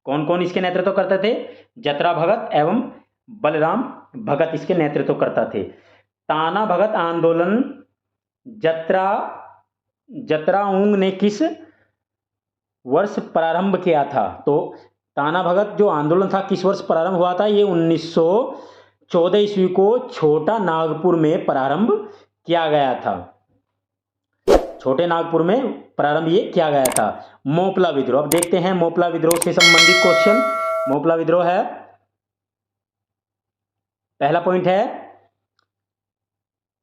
कौन कौन इसके नेतृत्व करते थे? जतरा भगत एवं बलराम भगत इसके नेतृत्व करता थे। ताना भगत आंदोलन जतराऊंग ने किस वर्ष प्रारंभ किया था? तो ताना भगत जो आंदोलन था किस वर्ष प्रारंभ हुआ था? ये 1914 ईस्वी को छोटा नागपुर में प्रारंभ किया गया था। छोटे नागपुर में प्रारंभ ये किया गया था। मोपला विद्रोह, अब देखते हैं मोपला विद्रोह से संबंधित क्वेश्चन। मोपला विद्रोह है, पहला पॉइंट है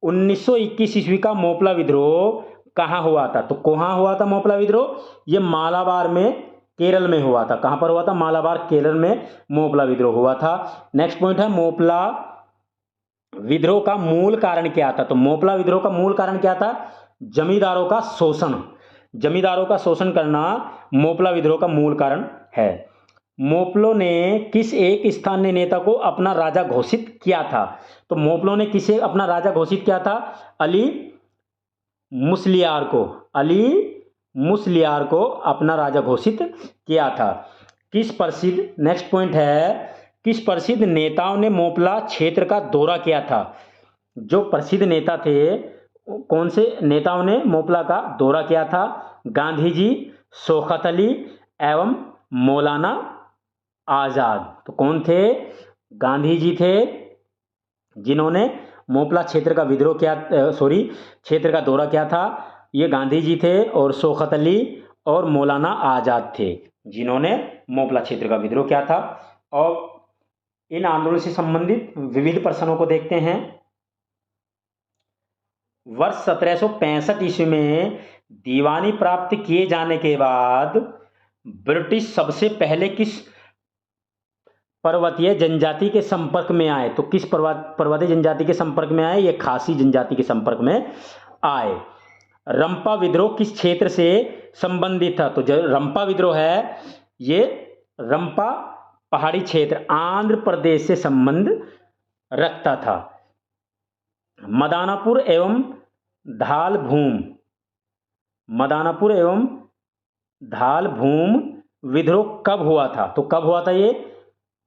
1921 ईस्वी का मोपला विद्रोह कहां हुआ था? तो कहां हुआ था मोपला विद्रोह? ये मालाबार में केरल में हुआ था। कहां पर हुआ था? मालाबार केरल में मोपला विद्रोह हुआ था। नेक्स्ट पॉइंट है मोपला विद्रोह का मूल कारण क्या था? तो मोपला विद्रोह का मूल कारण क्या था? जमींदारों का शोषण। जमींदारों का शोषण करना मोपला विद्रोह का मूल कारण है। मोपलों ने किस एक स्थानीय नेता को अपना राजा घोषित किया था? तो मोपलों ने किसे अपना राजा घोषित किया था? अली मुसलियार को। अली मुसलियार को अपना राजा घोषित किया था। किस प्रसिद्ध, नेक्स्ट पॉइंट है, किस प्रसिद्ध नेताओं ने मोपला क्षेत्र का दौरा किया था? जो प्रसिद्ध नेता थे, कौन से नेताओं ने मोपला का दौरा किया था? गांधी जी, शौकत अली एवं मौलाना आजाद। तो कौन थे? गांधी जी थे जिन्होंने मोपला क्षेत्र का विद्रोह किया, क्षेत्र का दौरा किया था। ये गांधी जी थे और शौकत अली और मौलाना आजाद थे जिन्होंने मोपला क्षेत्र का विद्रोह किया था। और इन आंदोलन से संबंधित विविध प्रश्नों को देखते हैं। वर्ष 1765 ईस्वी में दीवानी प्राप्त किए जाने के बाद ब्रिटिश सबसे पहले किस पर्वतीय जनजाति के संपर्क में आए? तो किस पर्वतीय जनजाति के संपर्क में आए? ये खासी जनजाति के संपर्क में आए। रंपा विद्रोह किस क्षेत्र से संबंधित था? तो जो रंपा विद्रोह है ये रंपा पहाड़ी क्षेत्र आंध्र प्रदेश से संबंध रखता था। मदानापुर एवं धालभूम विद्रोह कब हुआ था? तो कब हुआ था ये?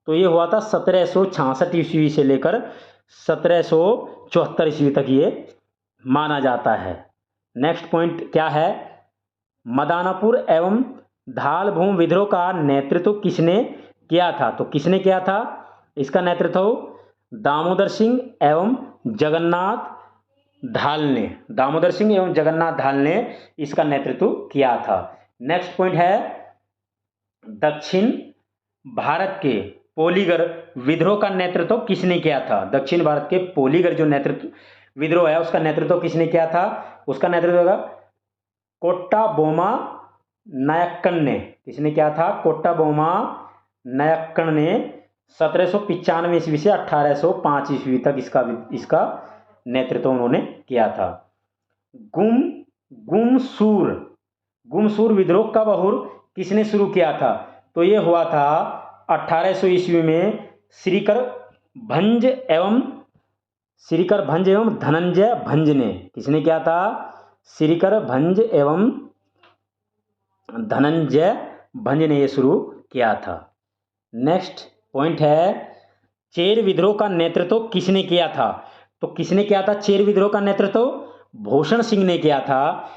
तो ये हुआ था 1766 ईस्वी से लेकर 1774 ईस्वी तक ये माना जाता है। नेक्स्ट पॉइंट क्या है? मदानापुर एवं धालभूम विद्रोह का नेतृत्व किसने किया था? तो किसने किया था इसका नेतृत्व? दामोदर सिंह एवं जगन्नाथ धाल ने। दामोदर सिंह एवं जगन्नाथ धाल ने इसका नेतृत्व किया था। नेक्स्ट पॉइंट है दक्षिण भारत के पोलीगर विद्रोह का नेतृत्व किसने किया था? दक्षिण भारत के पोलीगर जो नेतृत्व विद्रोह है उसका नेतृत्व किसने किया था? उसका नेतृत्व होगा कोट्टा बोमा नायक्कन ने। किसने किया था? कोट्टा बोमा नायक्कन ने 1795 ईस्वी से 1805 ईस्वी तक इसका नेतृत्व उन्होंने किया था। गुमसूर विद्रोह कब और किसने शुरू किया था? तो ये हुआ था 1800 ईस्वी में श्रीकर भंज एवं धनंजय भंज ने। किसने किया था? श्रीकर भंज एवं धनंजय भंज ने यह शुरू किया था। नेक्स्ट पॉइंट है, चेर विद्रोह का नेतृत्व किसने किया था? तो किसने किया था चेर विद्रोह का नेतृत्व? भूषण सिंह ने किया था,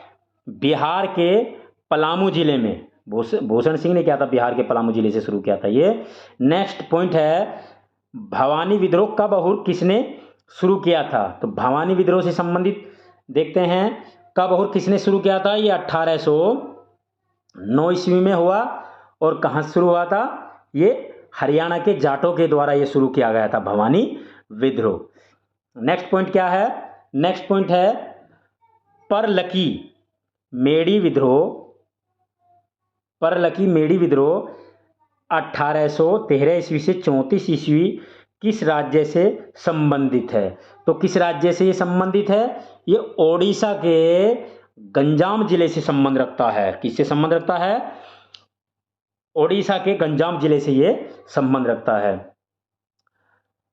बिहार के पलामू जिले में। भूषण सिंह ने किया था, बिहार के पलामू जिले से शुरू किया था ये। नेक्स्ट पॉइंट है, भवानी विद्रोह कब और किसने शुरू किया था? तो भवानी विद्रोह से संबंधित देखते हैं, कब और किसने शुरू किया था? ये 1809 ईस्वी में हुआ। और कहाँ शुरू हुआ था? ये हरियाणा के जाटों के द्वारा ये शुरू किया गया था भवानी विद्रोह। नेक्स्ट पॉइंट क्या है? नेक्स्ट पॉइंट है, परलकी मेड़ी विद्रोह। परलकी मेड़ी विद्रोह 1813 ईस्वी से 34 ईस्वी किस राज्य से संबंधित है? तो किस राज्य से ये संबंधित है? ये ओडिशा के गंजाम जिले से संबंध रखता है। किससे संबंध रखता है? ओडिशा के गंजाम जिले से ये संबंध रखता है।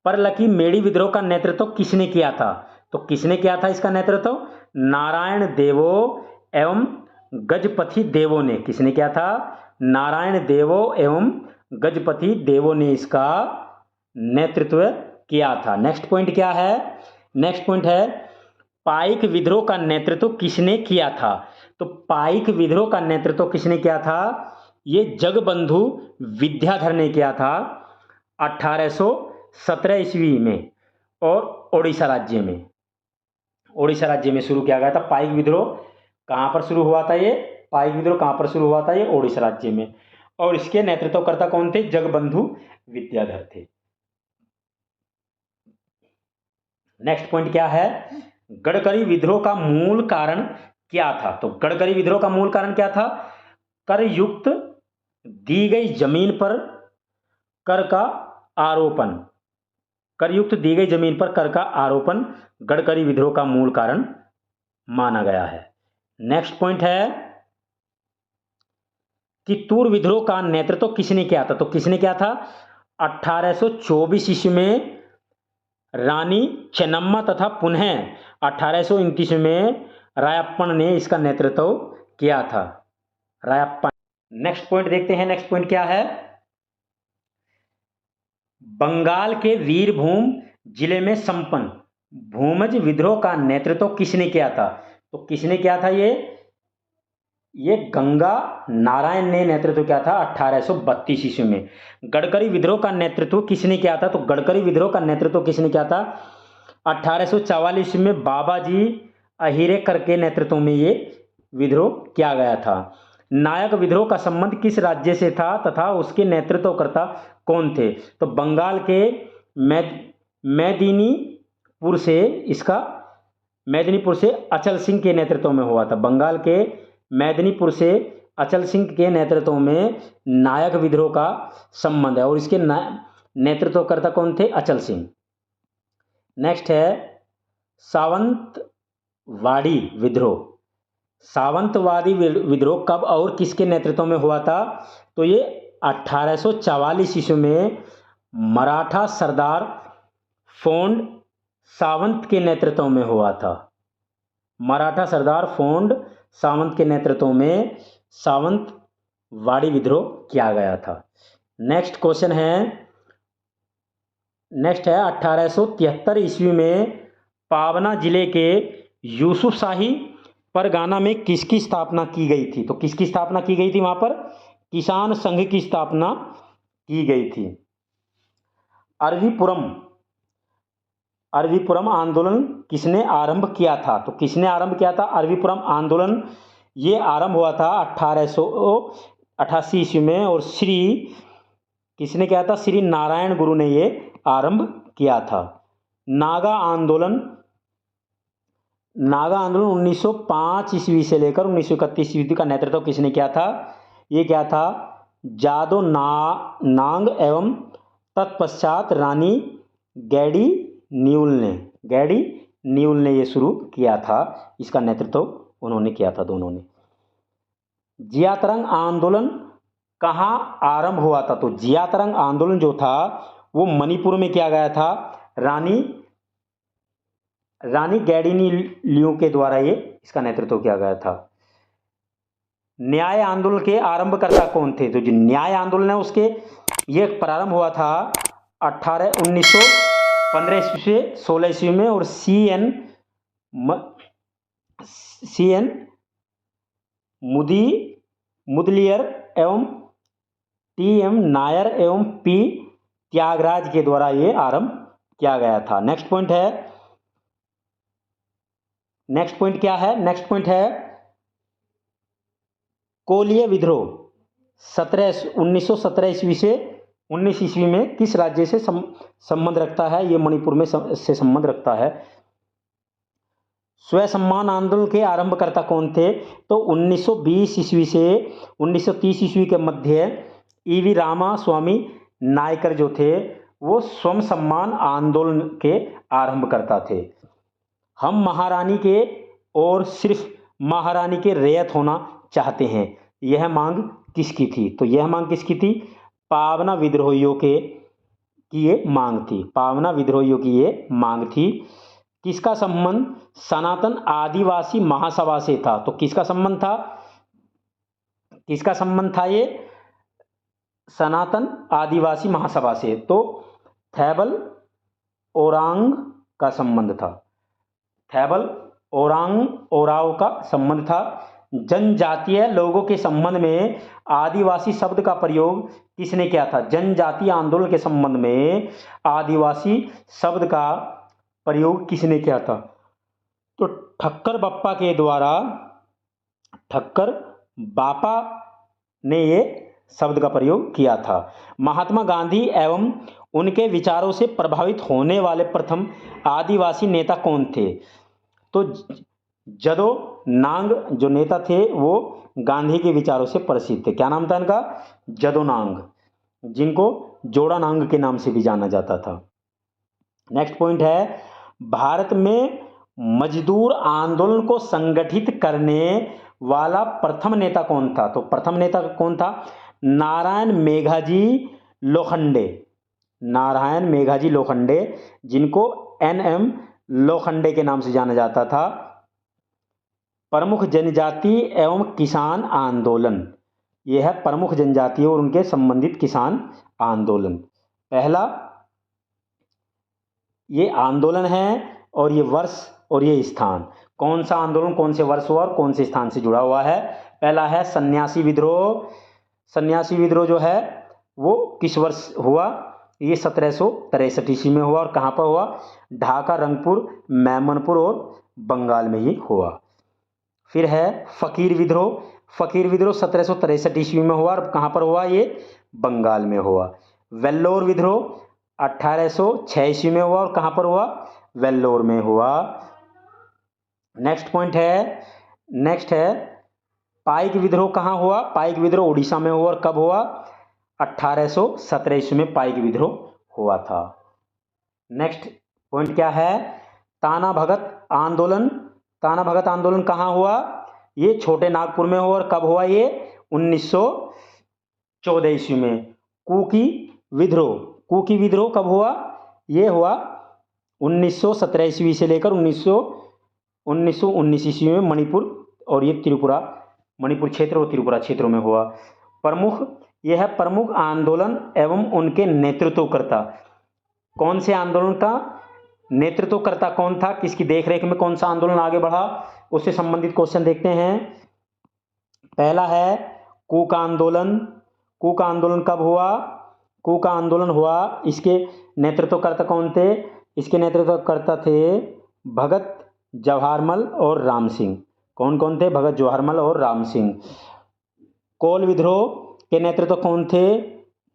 परलकी मेड़ी विद्रोह का नेतृत्व किसने किया था? तो किसने किया था इसका नेतृत्व? नारायण देवो एवं गजपति देवो ने। किसने किया था? नारायण देवो एवं गजपति देवो ने इसका नेतृत्व किया था। नेक्स्ट पॉइंट क्या है? नेक्स्ट पॉइंट है, पाइक विद्रोह का नेतृत्व किसने किया था? तो पाइक विद्रोह का नेतृत्व किसने किया था? ये जगबंधु विद्याधर ने किया था 1817 ईस्वी में, और ओडिशा राज्य में। ओडिशा राज्य में शुरू किया गया था पाइक विद्रोह। कहाँ पर शुरू हुआ था ये पाइक विद्रोह? कहाँ पर शुरू हुआ था? ये ओडिशा राज्य में। और इसके नेतृत्वकर्ता कौन थे? जगबंधु विद्याधर थे। नेक्स्ट पॉइंट क्या है? गडकरी विद्रोह का मूल कारण क्या था? तो गडकरी विद्रोह का मूल कारण क्या था? करयुक्त दी गई जमीन पर कर का आरोपण। करयुक्त दी गई जमीन पर कर का आरोपण गडकरी विद्रोह का मूल कारण माना गया है। नेक्स्ट पॉइंट है, चित्तूर विद्रोह का नेतृत्व किसने किया था? तो किसने किया था? 1824 ईस्वी में रानी चेन्नम्मा तथा पुनः 1829 में रायप्पन ने इसका नेतृत्व किया था। रायप्पन। नेक्स्ट पॉइंट देखते हैं। नेक्स्ट पॉइंट क्या है? बंगाल के वीरभूम जिले में संपन्न भूमज विद्रोह का नेतृत्व किसने किया था? तो किसने किया था? ये गंगा नारायण ने नेतृत्व किया था 1832 ईस्वी में। गडकरी विद्रोह का नेतृत्व किसने किया था? तो गडकरी विद्रोह का नेतृत्व किसने किया था? 1844 ईस्वी में बाबाजी अहिरेकर के नेतृत्व में ये विद्रोह किया गया था। नायक विद्रोह का संबंध किस राज्य से था तथा उसके नेतृत्वकर्ता कौन थे? तो बंगाल के मेदिनीपुर से अचल सिंह के नेतृत्व में हुआ था। बंगाल के मेदिनीपुर से अचल सिंह के नेतृत्व में नायक विद्रोह का संबंध है, और इसके नेतृत्वकर्ता कौन थे? अचल सिंह। नेक्स्ट है, सावंतवाड़ी विद्रोह। सावंतवादी विद्रोह कब और किसके नेतृत्व में हुआ था? तो ये 1844 ईस्वी में मराठा सरदार फोंड सावंत के नेतृत्व में हुआ था। मराठा सरदार फोंड सावंत के नेतृत्व में सावंतवाड़ी विद्रोह किया गया था। नेक्स्ट क्वेश्चन है, नेक्स्ट है 1873 ईस्वी में पावना जिले के यूसुफशाही परगना में किसकी स्थापना की गई थी? तो किसकी स्थापना की गई थी? वहां पर किसान संघ की स्थापना की गई थी। अरविपुरम आंदोलन किसने आरंभ किया था? तो किसने आरंभ किया था अरविपुरम आंदोलन? ये आरंभ हुआ था 1888 ईस्वी में, और किसने किया था? श्री नारायण गुरु ने ये आरंभ किया था। नागा आंदोलन 1905 ईस्वी से लेकर 1931 ईस्वी का नेतृत्व किसने किया था? ये क्या था? जादो नांग एवं तत्पश्चात रानी गैडी न्यूल ने ये शुरू किया था। इसका नेतृत्व उन्होंने किया था, दोनों ने। जियातरंग आंदोलन कहाँ आरंभ हुआ था? तो जियातरंग आंदोलन जो था वो मणिपुर में किया गया था। रानी रानी गैडिनी लियू के द्वारा ये इसका नेतृत्व किया गया था। न्याय आंदोलन के आरंभकर्ता कौन थे? तो जो न्याय आंदोलन है उसके ये प्रारंभ हुआ था 1915 ईस्वी से 16 ईस्वी में, और सी एन मुदलियर एवं टी एम नायर एवं पी त्यागराज के द्वारा ये आरंभ किया गया था। नेक्स्ट पॉइंट क्या है? नेक्स्ट पॉइंट है कोलीय विद्रोह 1917 ईस्वी से 19 ईस्वी में किस राज्य से संबंध रखता है? ये मणिपुर में से संबंध रखता है। स्व सम्मान आंदोलन के आरंभकर्ता कौन थे? तो 1920 ईस्वी से 1930 ईस्वी के मध्य ईवी रामा स्वामी नायकर जो थे वो स्व सम्मान आंदोलन के आरंभकर्ता थे। हम महारानी के और सिर्फ महारानी के रैयत होना चाहते हैं, यह मांग किसकी थी? तो यह मांग किसकी थी? पावना विद्रोहियों की ये मांग थी। पावना विद्रोहियों की ये मांग थी। किसका संबंध सनातन आदिवासी महासभा से था? तो किसका संबंध था ये सनातन आदिवासी महासभा से? तो थैबल ओरांग का संबंध था। थैबल ओराव का संबंध था। जनजातीय लोगों के संबंध में आदिवासी शब्द का प्रयोग किसने किया था? जनजातीय आंदोलन के संबंध में आदिवासी शब्द का प्रयोग किसने किया था? तो ठक्कर बापा ने ये शब्द का प्रयोग किया था। महात्मा गांधी एवं उनके विचारों से प्रभावित होने वाले प्रथम आदिवासी नेता कौन थे? तो जदो नांग जो नेता थे वो गांधी के विचारों से प्रसिद्ध थे। क्या नाम था इनका? जदो नांग, जिनको जोड़ा नांग के नाम से भी जाना जाता था। नेक्स्ट पॉइंट है भारत में मजदूर आंदोलन को संगठित करने वाला प्रथम नेता कौन था? तो प्रथम नेता कौन था? नारायण मेघाजी लोखंडे, जिनको NM लोखंडे के नाम से जाना जाता था। प्रमुख जनजाति एवं किसान आंदोलन, यह है प्रमुख जनजाति और उनके संबंधित किसान आंदोलन। पहला ये आंदोलन है और ये वर्ष और ये स्थान। कौन सा आंदोलन कौन से वर्ष हुआ और कौन से स्थान से जुड़ा हुआ है? पहला है सन्यासी विद्रोह। सन्यासी विद्रोह जो है वो किस वर्ष हुआ? ये 1763 ईस्वी में हुआ। और कहाँ पर हुआ? ढाका, रंगपुर, मैमनपुर और बंगाल में ही हुआ। फिर है फकीर विद्रोह। फकीर विद्रोह 1763 ईस्वी में हुआ। और कहाँ पर हुआ? ये बंगाल में हुआ। वेल्लोर विद्रोह 1806 ईस्वी में हुआ। और कहाँ पर हुआ? वेल्लोर में हुआ। नेक्स्ट है पाइक विद्रोह कहाँ हुआ? पाइक विद्रोह उड़ीसा में हुआ। और कब हुआ? 1817 ईस्वी में पाइक विद्रोह हुआ था। नेक्स्ट पॉइंट क्या है? ताना भगत आंदोलन कहाँ हुआ? ये छोटे नागपुर में हुआ। और कब हुआ? ये 1914 ईस्वी में। कुकी विद्रोह कब हुआ? ये हुआ 1917 ईस्वी से लेकर 1919 ईस्वी में मणिपुर और ये मणिपुर क्षेत्र और त्रिपुरा क्षेत्रों में हुआ। यह है प्रमुख आंदोलन एवं उनके नेतृत्वकर्ता। कौन से आंदोलन का नेतृत्वकर्ता कौन था? किसकी देखरेख में कौन सा आंदोलन आगे बढ़ा? उससे संबंधित क्वेश्चन देखते हैं। पहला है कूका आंदोलन कब हुआ? कूका आंदोलन हुआ, इसके नेतृत्वकर्ता कौन थे? इसके नेतृत्वकर्ता थे भगत जवाहरमल और राम सिंह। कौन थे? भगत जवाहरमल और राम सिंह। कोल विद्रोह के नेतृत्व कौन थे?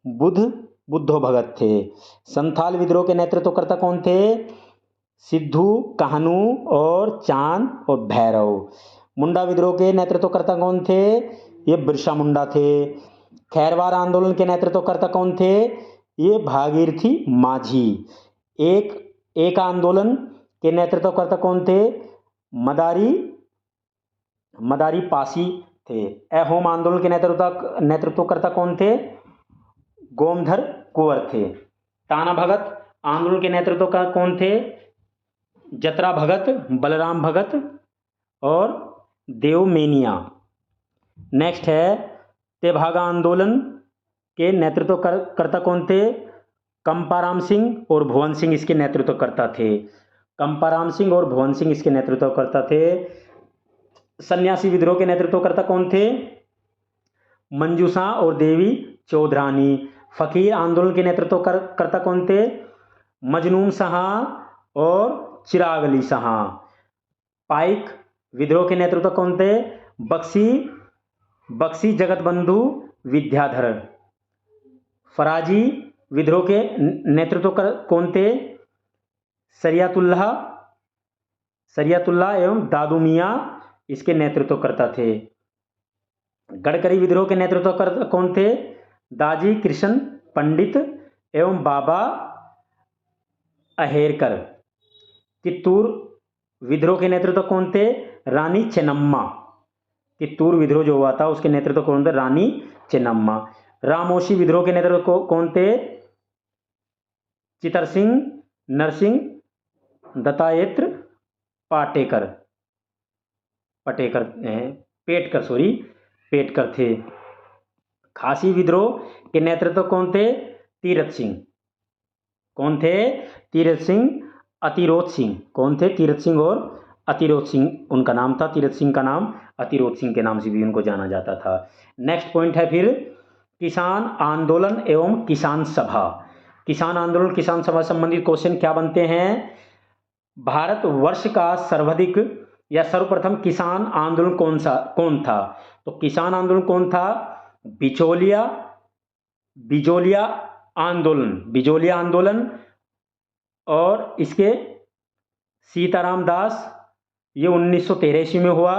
बुद्धो भगत थे। संथाल विद्रोह के नेतृत्वकर्ता कौन थे? सिद्धू कान्हू और चांद और भैरव। मुंडा विद्रोह के नेतृत्वकर्ता कौन थे? ये बिरसा मुंडा थे। खैरवार आंदोलन के नेतृत्वकर्ता कौन थे? ये भागीरथी माझी। एक आंदोलन के नेतृत्वकर्ता कौन थे? मदारी पासी थे। अहोम आंदोलन के नेतृत्वकर्ता कौन थे? गोमधर कुंवर थे। ताना भगत आंदोलन के नेतृत्वकर्ता कौन थे? जतरा भगत, बलराम भगत और देवमेनिया। नेक्स्ट है तेभागा आंदोलन के नेतृत्वकर्ता कौन थे? कंपाराम सिंह और भुवन सिंह इसके नेतृत्वकर्ता थे। कंपाराम सिंह और भुवन सिंह इसके नेतृत्वकर्ता थे। सन्यासी विद्रोह के नेतृत्वकर्ता कौन थे? मंजूषा और देवी चौधरानी। फकीर आंदोलन के नेतृत्वकर्ता कौन थे? मजनून शाह और चिराग अली शाह। पाइक विद्रोह के नेतृत्व कौन थे? बख्शी जगतबंधु विद्याधर। फराजी विद्रोह के नेतृत्व कौन थे? सरियतुल्लाह एवं दादू मियाँ इसके नेतृत्वकर्ता थे। गडकरी विद्रोह के नेतृत्वकर्ता कौन थे? दाजी कृष्ण पंडित एवं बाबा अहेरकर। कित्तूर विद्रोह के नेतृत्व कौन थे? रानी चेन्नम्मा। कित्तूर विद्रोह जो हुआ था उसके नेतृत्व कौन थे? रानी चेन्नम्मा। रामोशी विद्रोह के नेतृत्व कौन थे? चितर सिंह, नरसिंह, दत्तात्रेय पेटकर थे। खासी विद्रोह के नेतृत्व कौन थे? तीरथ सिंह। कौन थे? तीरथ सिंह, अतिरोध सिंह। कौन थे? तीरथ सिंह और अतिरोध सिंह उनका नाम था। तीरथ सिंह का नाम अतिरोध सिंह के नाम से भी उनको जाना जाता था। नेक्स्ट पॉइंट है फिर किसान आंदोलन एवं किसान सभा। किसान आंदोलन किसान सभा संबंधित क्वेश्चन क्या बनते हैं? भारतवर्ष का सर्वाधिक या सर्वप्रथम किसान आंदोलन कौन था? तो किसान आंदोलन कौन था? बिजोलिया आंदोलन और इसके सीताराम दास ये 1913 ईस्वी में हुआ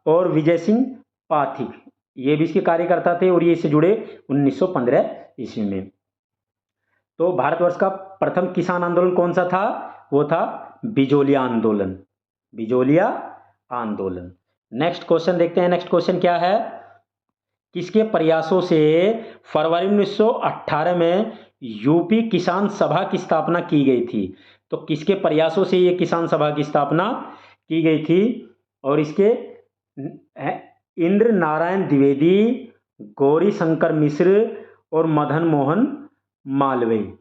और विजय सिंह पाठक ये भी इसके कार्यकर्ता थे और ये इससे जुड़े 1915 ईस्वी में। तो भारतवर्ष का प्रथम किसान आंदोलन कौन सा था? वो था बिजोलिया आंदोलन। नेक्स्ट क्वेश्चन देखते हैं। नेक्स्ट क्वेश्चन क्या है? किसके प्रयासों से फरवरी 1918 में यूपी किसान सभा की स्थापना की गई थी? तो किसके प्रयासों से ये किसान सभा की स्थापना की गई थी? और इसके इंद्र नारायण द्विवेदी, गौरी शंकर मिश्र और मदन मोहन मालवीय।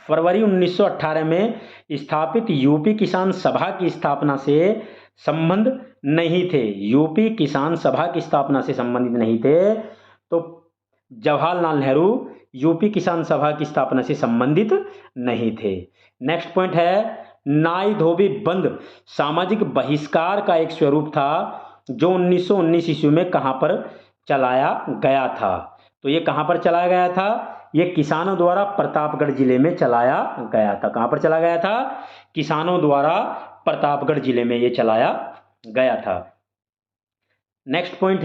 फरवरी 1918 में स्थापित यूपी किसान सभा की स्थापना से संबंध नहीं थे। यूपी किसान सभा की स्थापना से संबंधित नहीं थे। तो जवाहरलाल नेहरू यूपी किसान सभा की स्थापना से संबंधित नहीं थे। नेक्स्ट पॉइंट है नाई धोबी बंद सामाजिक बहिष्कार का एक स्वरूप था जो 1919 ईस्वी में कहां पर चलाया गया था? तो ये कहां पर चलाया गया था? ये किसानों द्वारा प्रतापगढ़ जिले में चलाया गया था। कहां पर चलाया गया था? किसानों द्वारा प्रतापगढ़ जिले में ये चलाया गया था। नेक्स्ट पॉइंट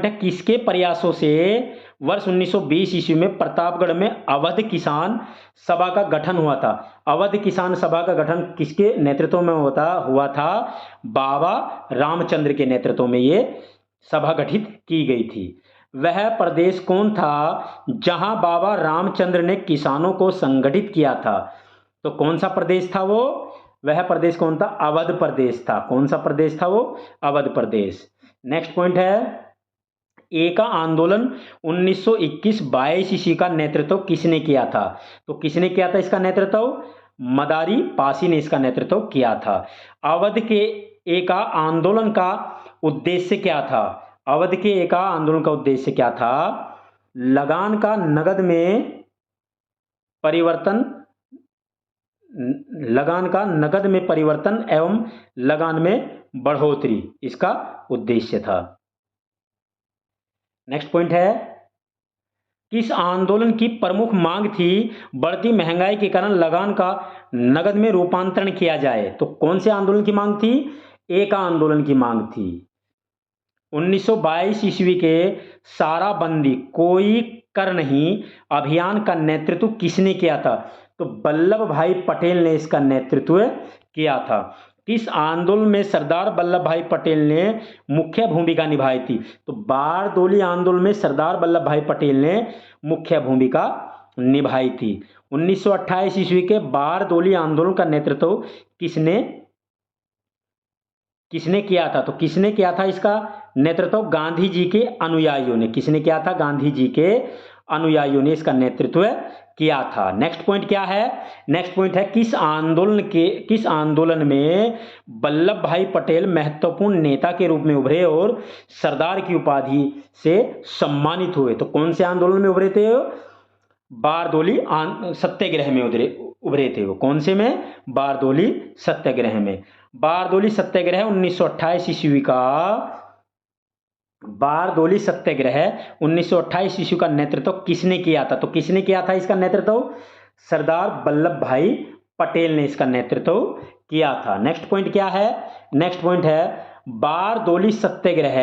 है किसके प्रयासों से वर्ष 1920 ईस्वी में प्रतापगढ़ में अवध किसान सभा का गठन हुआ था? अवध किसान सभा का गठन किसके नेतृत्व में हुआ था? बाबा रामचंद्र के नेतृत्व में ये सभा गठित की गई थी। वह प्रदेश कौन था जहां बाबा रामचंद्र ने किसानों को संगठित किया था? तो कौन सा प्रदेश था वो? वह प्रदेश कौन था? अवध प्रदेश था। कौन सा प्रदेश था वो? अवध प्रदेश। नेक्स्ट पॉइंट है एका आंदोलन 1921-22 ईस्वी का नेतृत्व किसने किया था? तो किसने किया था इसका नेतृत्व? मदारी पासी ने इसका नेतृत्व किया था। अवध के एका आंदोलन का उद्देश्य क्या था? अवध के एका आंदोलन का उद्देश्य क्या था? लगान का नगद में परिवर्तन एवं लगान में बढ़ोतरी इसका उद्देश्य था। नेक्स्ट पॉइंट है किस आंदोलन की प्रमुख मांग थी बढ़ती महंगाई के कारण लगान का नगद में रूपांतरण किया जाए? तो कौन से आंदोलन की मांग थी? एका आंदोलन की मांग थी। 1922 ईस्वी के साराबंदी कोई कर नहीं अभियान का नेतृत्व किसने किया था? तो वल्लभ भाई पटेल ने इसका नेतृत्व किया था। किस आंदोलन में सरदार वल्लभ भाई पटेल ने मुख्य भूमिका निभाई थी? तो बारदोली आंदोलन में सरदार वल्लभ भाई पटेल ने मुख्य भूमिका निभाई थी। 1928 ईस्वी के बारदोली आंदोलन का नेतृत्व किसने किया था? तो किसने किया था इसका नेतृत्व? गांधी जी के अनुयायियों ने। किसने किया था? गांधी जी के अनुयायियों ने इसका नेतृत्व किया था। नेक्स्ट पॉइंट क्या है? नेक्स्ट पॉइंट है किस आंदोलन में वल्लभ भाई पटेल महत्वपूर्ण नेता के रूप में उभरे और सरदार की उपाधि से सम्मानित हुए? तो कौन से आंदोलन में उभरे थे? बारदोली सत्याग्रह में उभरे थे वो। कौन से में? बारदोली सत्याग्रह में। बारदोली सत्याग्रह 1928 ईस्वी का बारदोली सत्याग्रह 1928 ईस्वी का नेतृत्व किसने किया था? तो किसने किया था इसका नेतृत्व? सरदार वल्लभ भाई पटेल ने इसका नेतृत्व किया था। नेक्स्ट पॉइंट क्या है? नेक्स्ट पॉइंट है बारदोली सत्याग्रह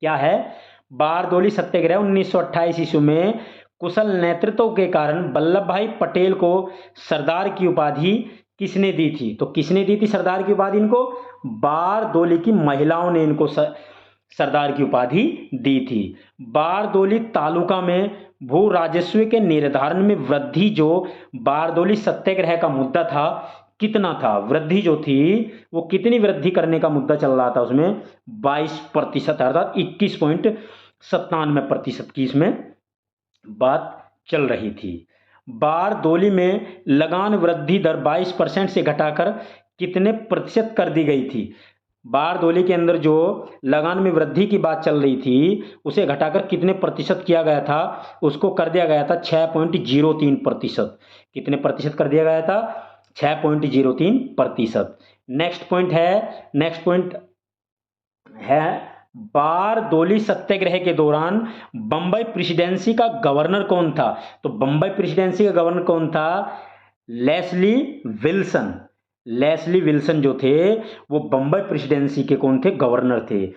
क्या है? बारदोली सत्याग्रह 1928 ईस्वी में कुशल नेतृत्व के कारण वल्लभ भाई पटेल को सरदार की उपाधि किसने दी थी? तो किसने दी थी सरदार की उपाधि इनको? बारदोली की महिलाओं ने इनको सरदार की उपाधि दी थी। बारदोली तालुका में भू राजस्व के निर्धारण में वृद्धि जो बारदोली सत्याग्रह का मुद्दा था कितना था? वृद्धि जो थी वो कितनी वृद्धि करने का मुद्दा चल रहा था उसमें? 22% अर्थात 21.97% की इसमें बात चल रही थी। बारदोली में लगान वृद्धि दर 22% से घटाकर कितने प्रतिशत कर दी गई थी? बारदोली के अंदर जो लगान में वृद्धि की बात चल रही थी उसे घटाकर कितने प्रतिशत किया गया था? उसको कर दिया गया था 6.03%। कितने प्रतिशत कर दिया गया था? 6.03%। नेक्स्ट पॉइंट है बारदोली सत्याग्रह के दौरान बंबई प्रेसिडेंसी का गवर्नर कौन था? तो बंबई प्रेसिडेंसी का गवर्नर कौन था? लेस्ली विल्सन जो थे वो बंबई प्रेसिडेंसी के कौन थे? गवर्नर थे।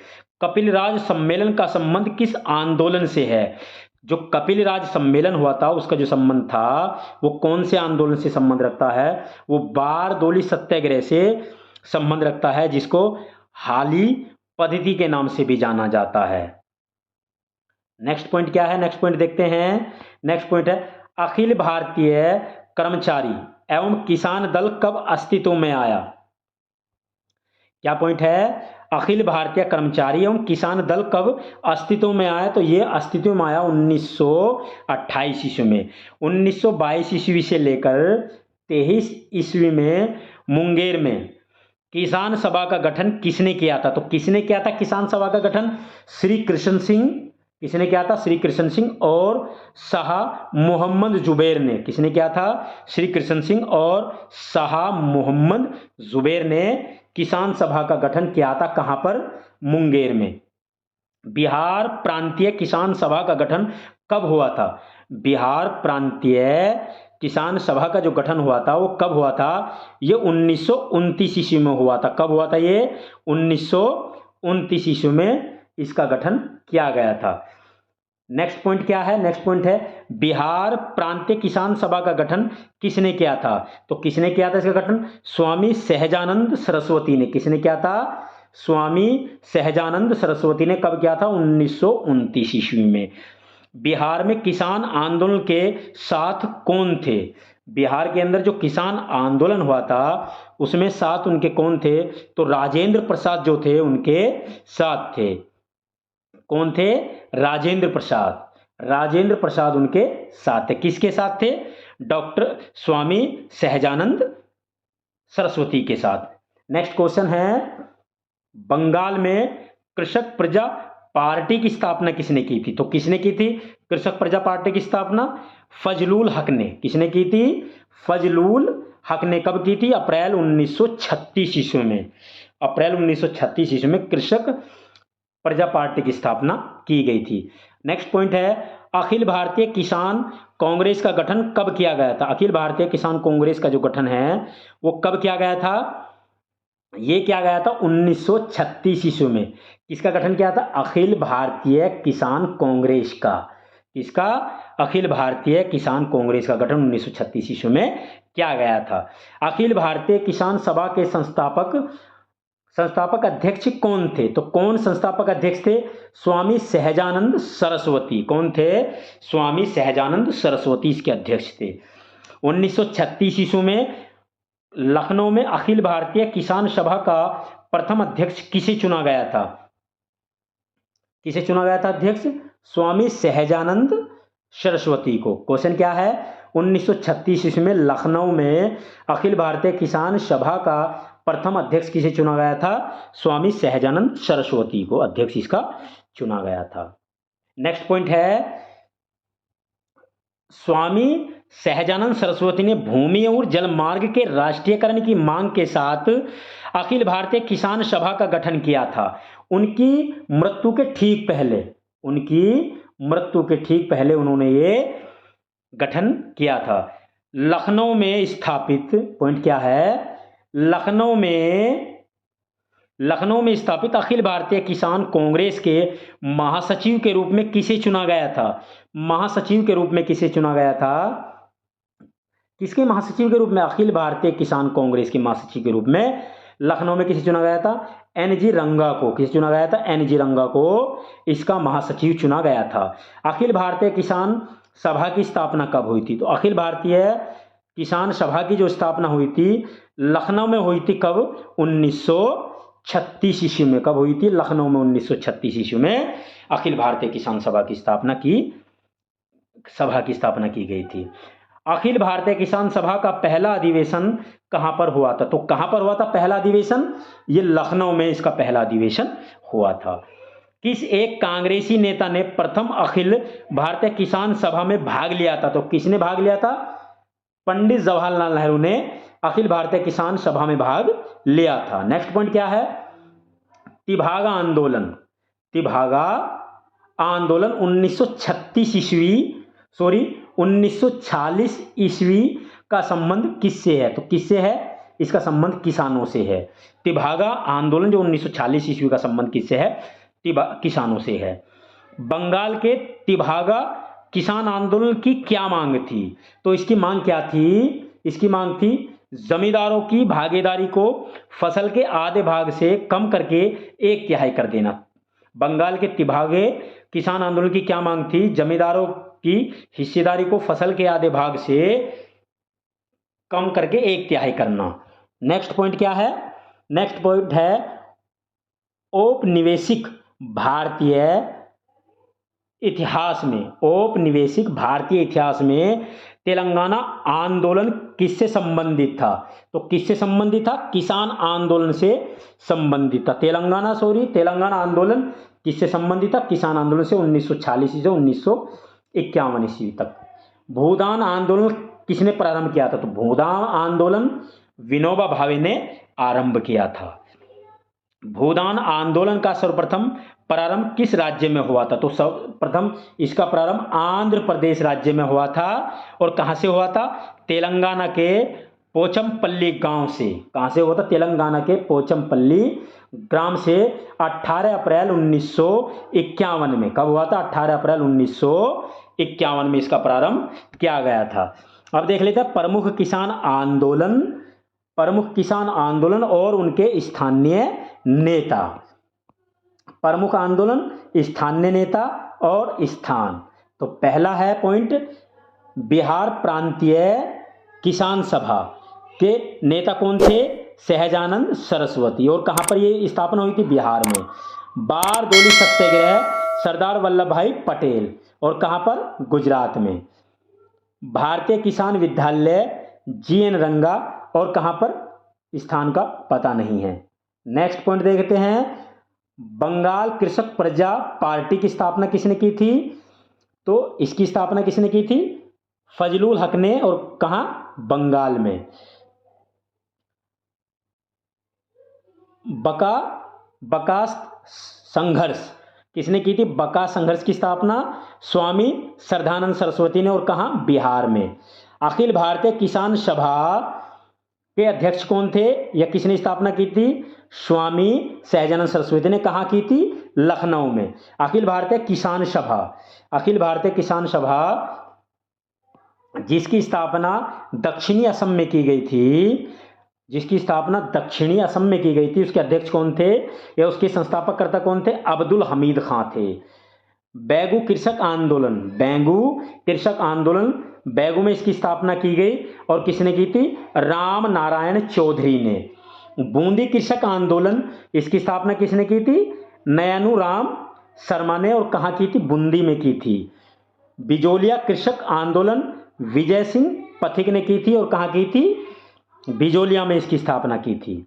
कपिल राज सम्मेलन का संबंध किस आंदोलन से है? जो कपिल राज सम्मेलन हुआ था उसका जो संबंध था वो कौन से आंदोलन से संबंध रखता है? वो बारदोली सत्याग्रह से संबंध रखता है, जिसको हाली पद्धति के नाम से भी जाना जाता है। नेक्स्ट पॉइंट क्या है? नेक्स्ट पॉइंट देखते हैं। नेक्स्ट पॉइंट है अखिल भारतीय कर्मचारी एवं किसान दल कब अस्तित्व में आया? क्या पॉइंट है? अखिल भारतीय कर्मचारी एवं किसान दल कब अस्तित्व में आया? तो ये अस्तित्व में आया 1928 ईस्वी में। 1922 ईस्वी से लेकर 23 ईस्वी में मुंगेर में किसान सभा का गठन किसने किया था? तो किसने किया था किसान सभा का गठन? श्री कृष्ण सिंह। किसने किया था? श्री कृष्ण सिंह और शाह मोहम्मद जुबैर ने। किसने किया था? श्री कृष्ण सिंह और शाह मोहम्मद जुबैर ने किसान सभा का गठन किया था। कहां पर? मुंगेर में। बिहार प्रांतीय किसान सभा का गठन कब हुआ था? बिहार प्रांतीय किसान सभा का जो गठन हुआ था वो कब हुआ था? ये 1929 ईस्वी में हुआ था। कब हुआ था ये? 1929 ईस्वी में इसका गठन किया गया था। नेक्स्ट पॉइंट क्या है? नेक्स्ट पॉइंट है बिहार प्रांतीय किसान सभा का गठन किसने किया था? तो किसने किया था इसका गठन? स्वामी सहजानंद सरस्वती ने। किसने किया था? स्वामी सहजानंद सरस्वती ने। कब किया था? 1929 ईस्वी में। बिहार में किसान आंदोलन के साथ कौन थे? बिहार के अंदर जो किसान आंदोलन हुआ था उसमें साथ उनके कौन थे? तो राजेंद्र प्रसाद जो थे उनके साथ थे। कौन थे? राजेंद्र प्रसाद उनके साथ थे। किसके साथ थे? डॉक्टर स्वामी सहजानंद सरस्वती के साथ। नेक्स्ट क्वेश्चन है बंगाल में कृषक प्रजा पार्टी की स्थापना किसने की थी? तो किसने की थी कृषक प्रजा पार्टी की स्थापना? फजलुल हक ने। किसने की थी? फजलुल हक ने। कब की थी? अप्रैल 1936 ईस्वी में। अप्रैल 1936 ईस्वी में कृषक प्रजा पार्टी की स्थापना की गई थी। नेक्स्ट पॉइंट है अखिल भारतीय किसान कांग्रेस का गठन कब किया गया था? अखिल भारतीय किसान कांग्रेस का जो गठन है वो कब किया गया था? ये किया गया था 1936 ईस्वी में। किसका गठन किया था? अखिल भारतीय किसान कांग्रेस का। किसका? अखिल भारतीय किसान कांग्रेस का गठन 1936 ईस्वी में किया गया था। अखिल भारतीय किसान सभा के संस्थापक अध्यक्ष कौन थे? तो कौन संस्थापक अध्यक्ष थे? स्वामी सहजानंद सरस्वती। कौन थे? स्वामी सहजानंद सरस्वती इसके अध्यक्ष थे। 1936 ईस्वी में लखनऊ में अखिल भारतीय किसान सभा का प्रथम अध्यक्ष किसे चुना गया था? किसे चुना गया था अध्यक्ष? स्वामी सहजानंद सरस्वती को। क्वेश्चन क्या है? 1936 ईस्वी में लखनऊ में अखिल भारतीय किसान सभा का प्रथम अध्यक्ष किसे चुना गया था? स्वामी सहजानंद सरस्वती को अध्यक्ष इसका चुना गया था। नेक्स्ट पॉइंट है, स्वामी सहजानंद सरस्वती ने भूमि और जल मार्ग के राष्ट्रीयकरण की मांग के साथ अखिल भारतीय किसान सभा का गठन किया था। उनकी मृत्यु के ठीक पहले उन्होंने ये गठन किया था। लखनऊ में स्थापित, पॉइंट क्या है, लखनऊ में स्थापित अखिल भारतीय किसान कांग्रेस के महासचिव के रूप में किसे चुना गया था? महासचिव के रूप में किसे चुना गया था? किसके महासचिव के रूप में? अखिल भारतीय किसान कांग्रेस के महासचिव के रूप में लखनऊ में किसे चुना गया था? एन.जी. रंगा को। किसे चुना गया था? एन.जी. रंगा को इसका महासचिव चुना गया था। अखिल भारतीय किसान सभा की स्थापना कब हुई थी? तो अखिल भारतीय किसान सभा की जो स्थापना हुई थी लखनऊ में हुई थी कब? 1936 ईस्वी में। कब हुई थी? लखनऊ में 1936 ईस्वी में अखिल भारतीय किसान सभा की स्थापना की गई थी। अखिल भारतीय किसान सभा का पहला अधिवेशन कहां पर हुआ था? तो कहां पर हुआ था पहला अधिवेशन? ये लखनऊ में इसका पहला अधिवेशन हुआ था। किस एक कांग्रेसी नेता ने प्रथम अखिल भारतीय किसान सभा में भाग लिया था? तो किसने भाग लिया था? पंडित जवाहरलाल नेहरू ने अखिल भारतीय किसान सभा में भाग लिया था। नेक्स्ट पॉइंट क्या है? तिभागा आंदोलन 1946 ईस्वी का संबंध किससे है? तो किससे है? इसका संबंध किसानों से है। तिभागा आंदोलन जो 1946 ईस्वी का संबंध किससे है? किसानों से है। बंगाल के तिभागा किसान आंदोलन की क्या मांग थी? तो इसकी मांग क्या थी? इसकी मांग थी जमींदारों की भागीदारी को फसल के आधे भाग से कम करके 1/3 कर देना। बंगाल के तिभागे किसान आंदोलन की क्या मांग थी? जमींदारों की हिस्सेदारी को फसल के आधे भाग से कम करके 1/3 करना। नेक्स्ट पॉइंट क्या है? नेक्स्ट पॉइंट है औपनिवेशिक भारतीय इतिहास में तेलंगाना आंदोलन किससे संबंधित था? तो किससे संबंधित था? किसान आंदोलन से संबंधित था। तेलंगाना आंदोलन किससे संबंधित था? किसान आंदोलन से 1946 से 1951 ईस्वी तक। भूदान आंदोलन किसने प्रारंभ किया था? तो भूदान आंदोलन विनोबा भावे ने आरंभ किया था। भूदान आंदोलन का सर्वप्रथम प्रारंभ किस राज्य में हुआ था? तो सर्वप्रथम इसका प्रारंभ आंध्र प्रदेश राज्य में हुआ था। और कहां से हुआ था? तेलंगाना के पोचमपल्ली गांव से। कहां से हुआ था? तेलंगाना के पोचमपल्ली ग्राम से 18 अप्रैल 1951 में। कब हुआ था? 18 अप्रैल 1951 में इसका प्रारंभ किया गया था। अब देख लेते हैं प्रमुख किसान आंदोलन और उनके स्थानीय नेता। प्रमुख आंदोलन, स्थानीय नेता और स्थान। तो पहला है पॉइंट, बिहार प्रांतीय किसान सभा के नेता कौन थे? सहजानंद सरस्वती। और कहां पर ये स्थापना हुई थी? बिहार में। बारडोली सत्याग्रह सरदार वल्लभ भाई पटेल। और कहां पर? गुजरात में। भारतीय किसान विद्यालय जी.एन. रंगा। और कहां पर? स्थान का पता नहीं है। नेक्स्ट पॉइंट देखते हैं, बंगाल कृषक प्रजा पार्टी की स्थापना किसने की थी? तो इसकी स्थापना किसने की थी? फजलुल हक ने। और कहां? बंगाल में। बका संघर्ष किसने की थी? बका संघर्ष की स्थापना स्वामी श्रद्धानंद सरस्वती ने। और कहां? बिहार में। अखिल भारतीय किसान सभा के अध्यक्ष कौन थे? या किसने स्थापना की थी? स्वामी सहजानंद सरस्वती ने। कहां की थी? लखनऊ में। अखिल भारतीय किसान सभा जिसकी स्थापना दक्षिणी असम में की गई थी, जिसकी स्थापना दक्षिणी असम में की गई थी। उसके अध्यक्ष कौन थे या उसके संस्थापककर्ता कौन थे? अब्दुल हमीद खां थे। बैगू कृषक आंदोलन, बैगू कृषक आंदोलन, बैगू में इसकी स्थापना की गई और किसने की थी? राम नारायण चौधरी ने। बूंदी कृषक आंदोलन, इसकी स्थापना किसने की थी? नयनू राम शर्मा ने। और कहाँ की थी? बूंदी में की थी। बिजोलिया कृषक आंदोलन विजय सिंह पथिक ने की थी और कहाँ की थी? बिजोलिया में इसकी स्थापना की थी।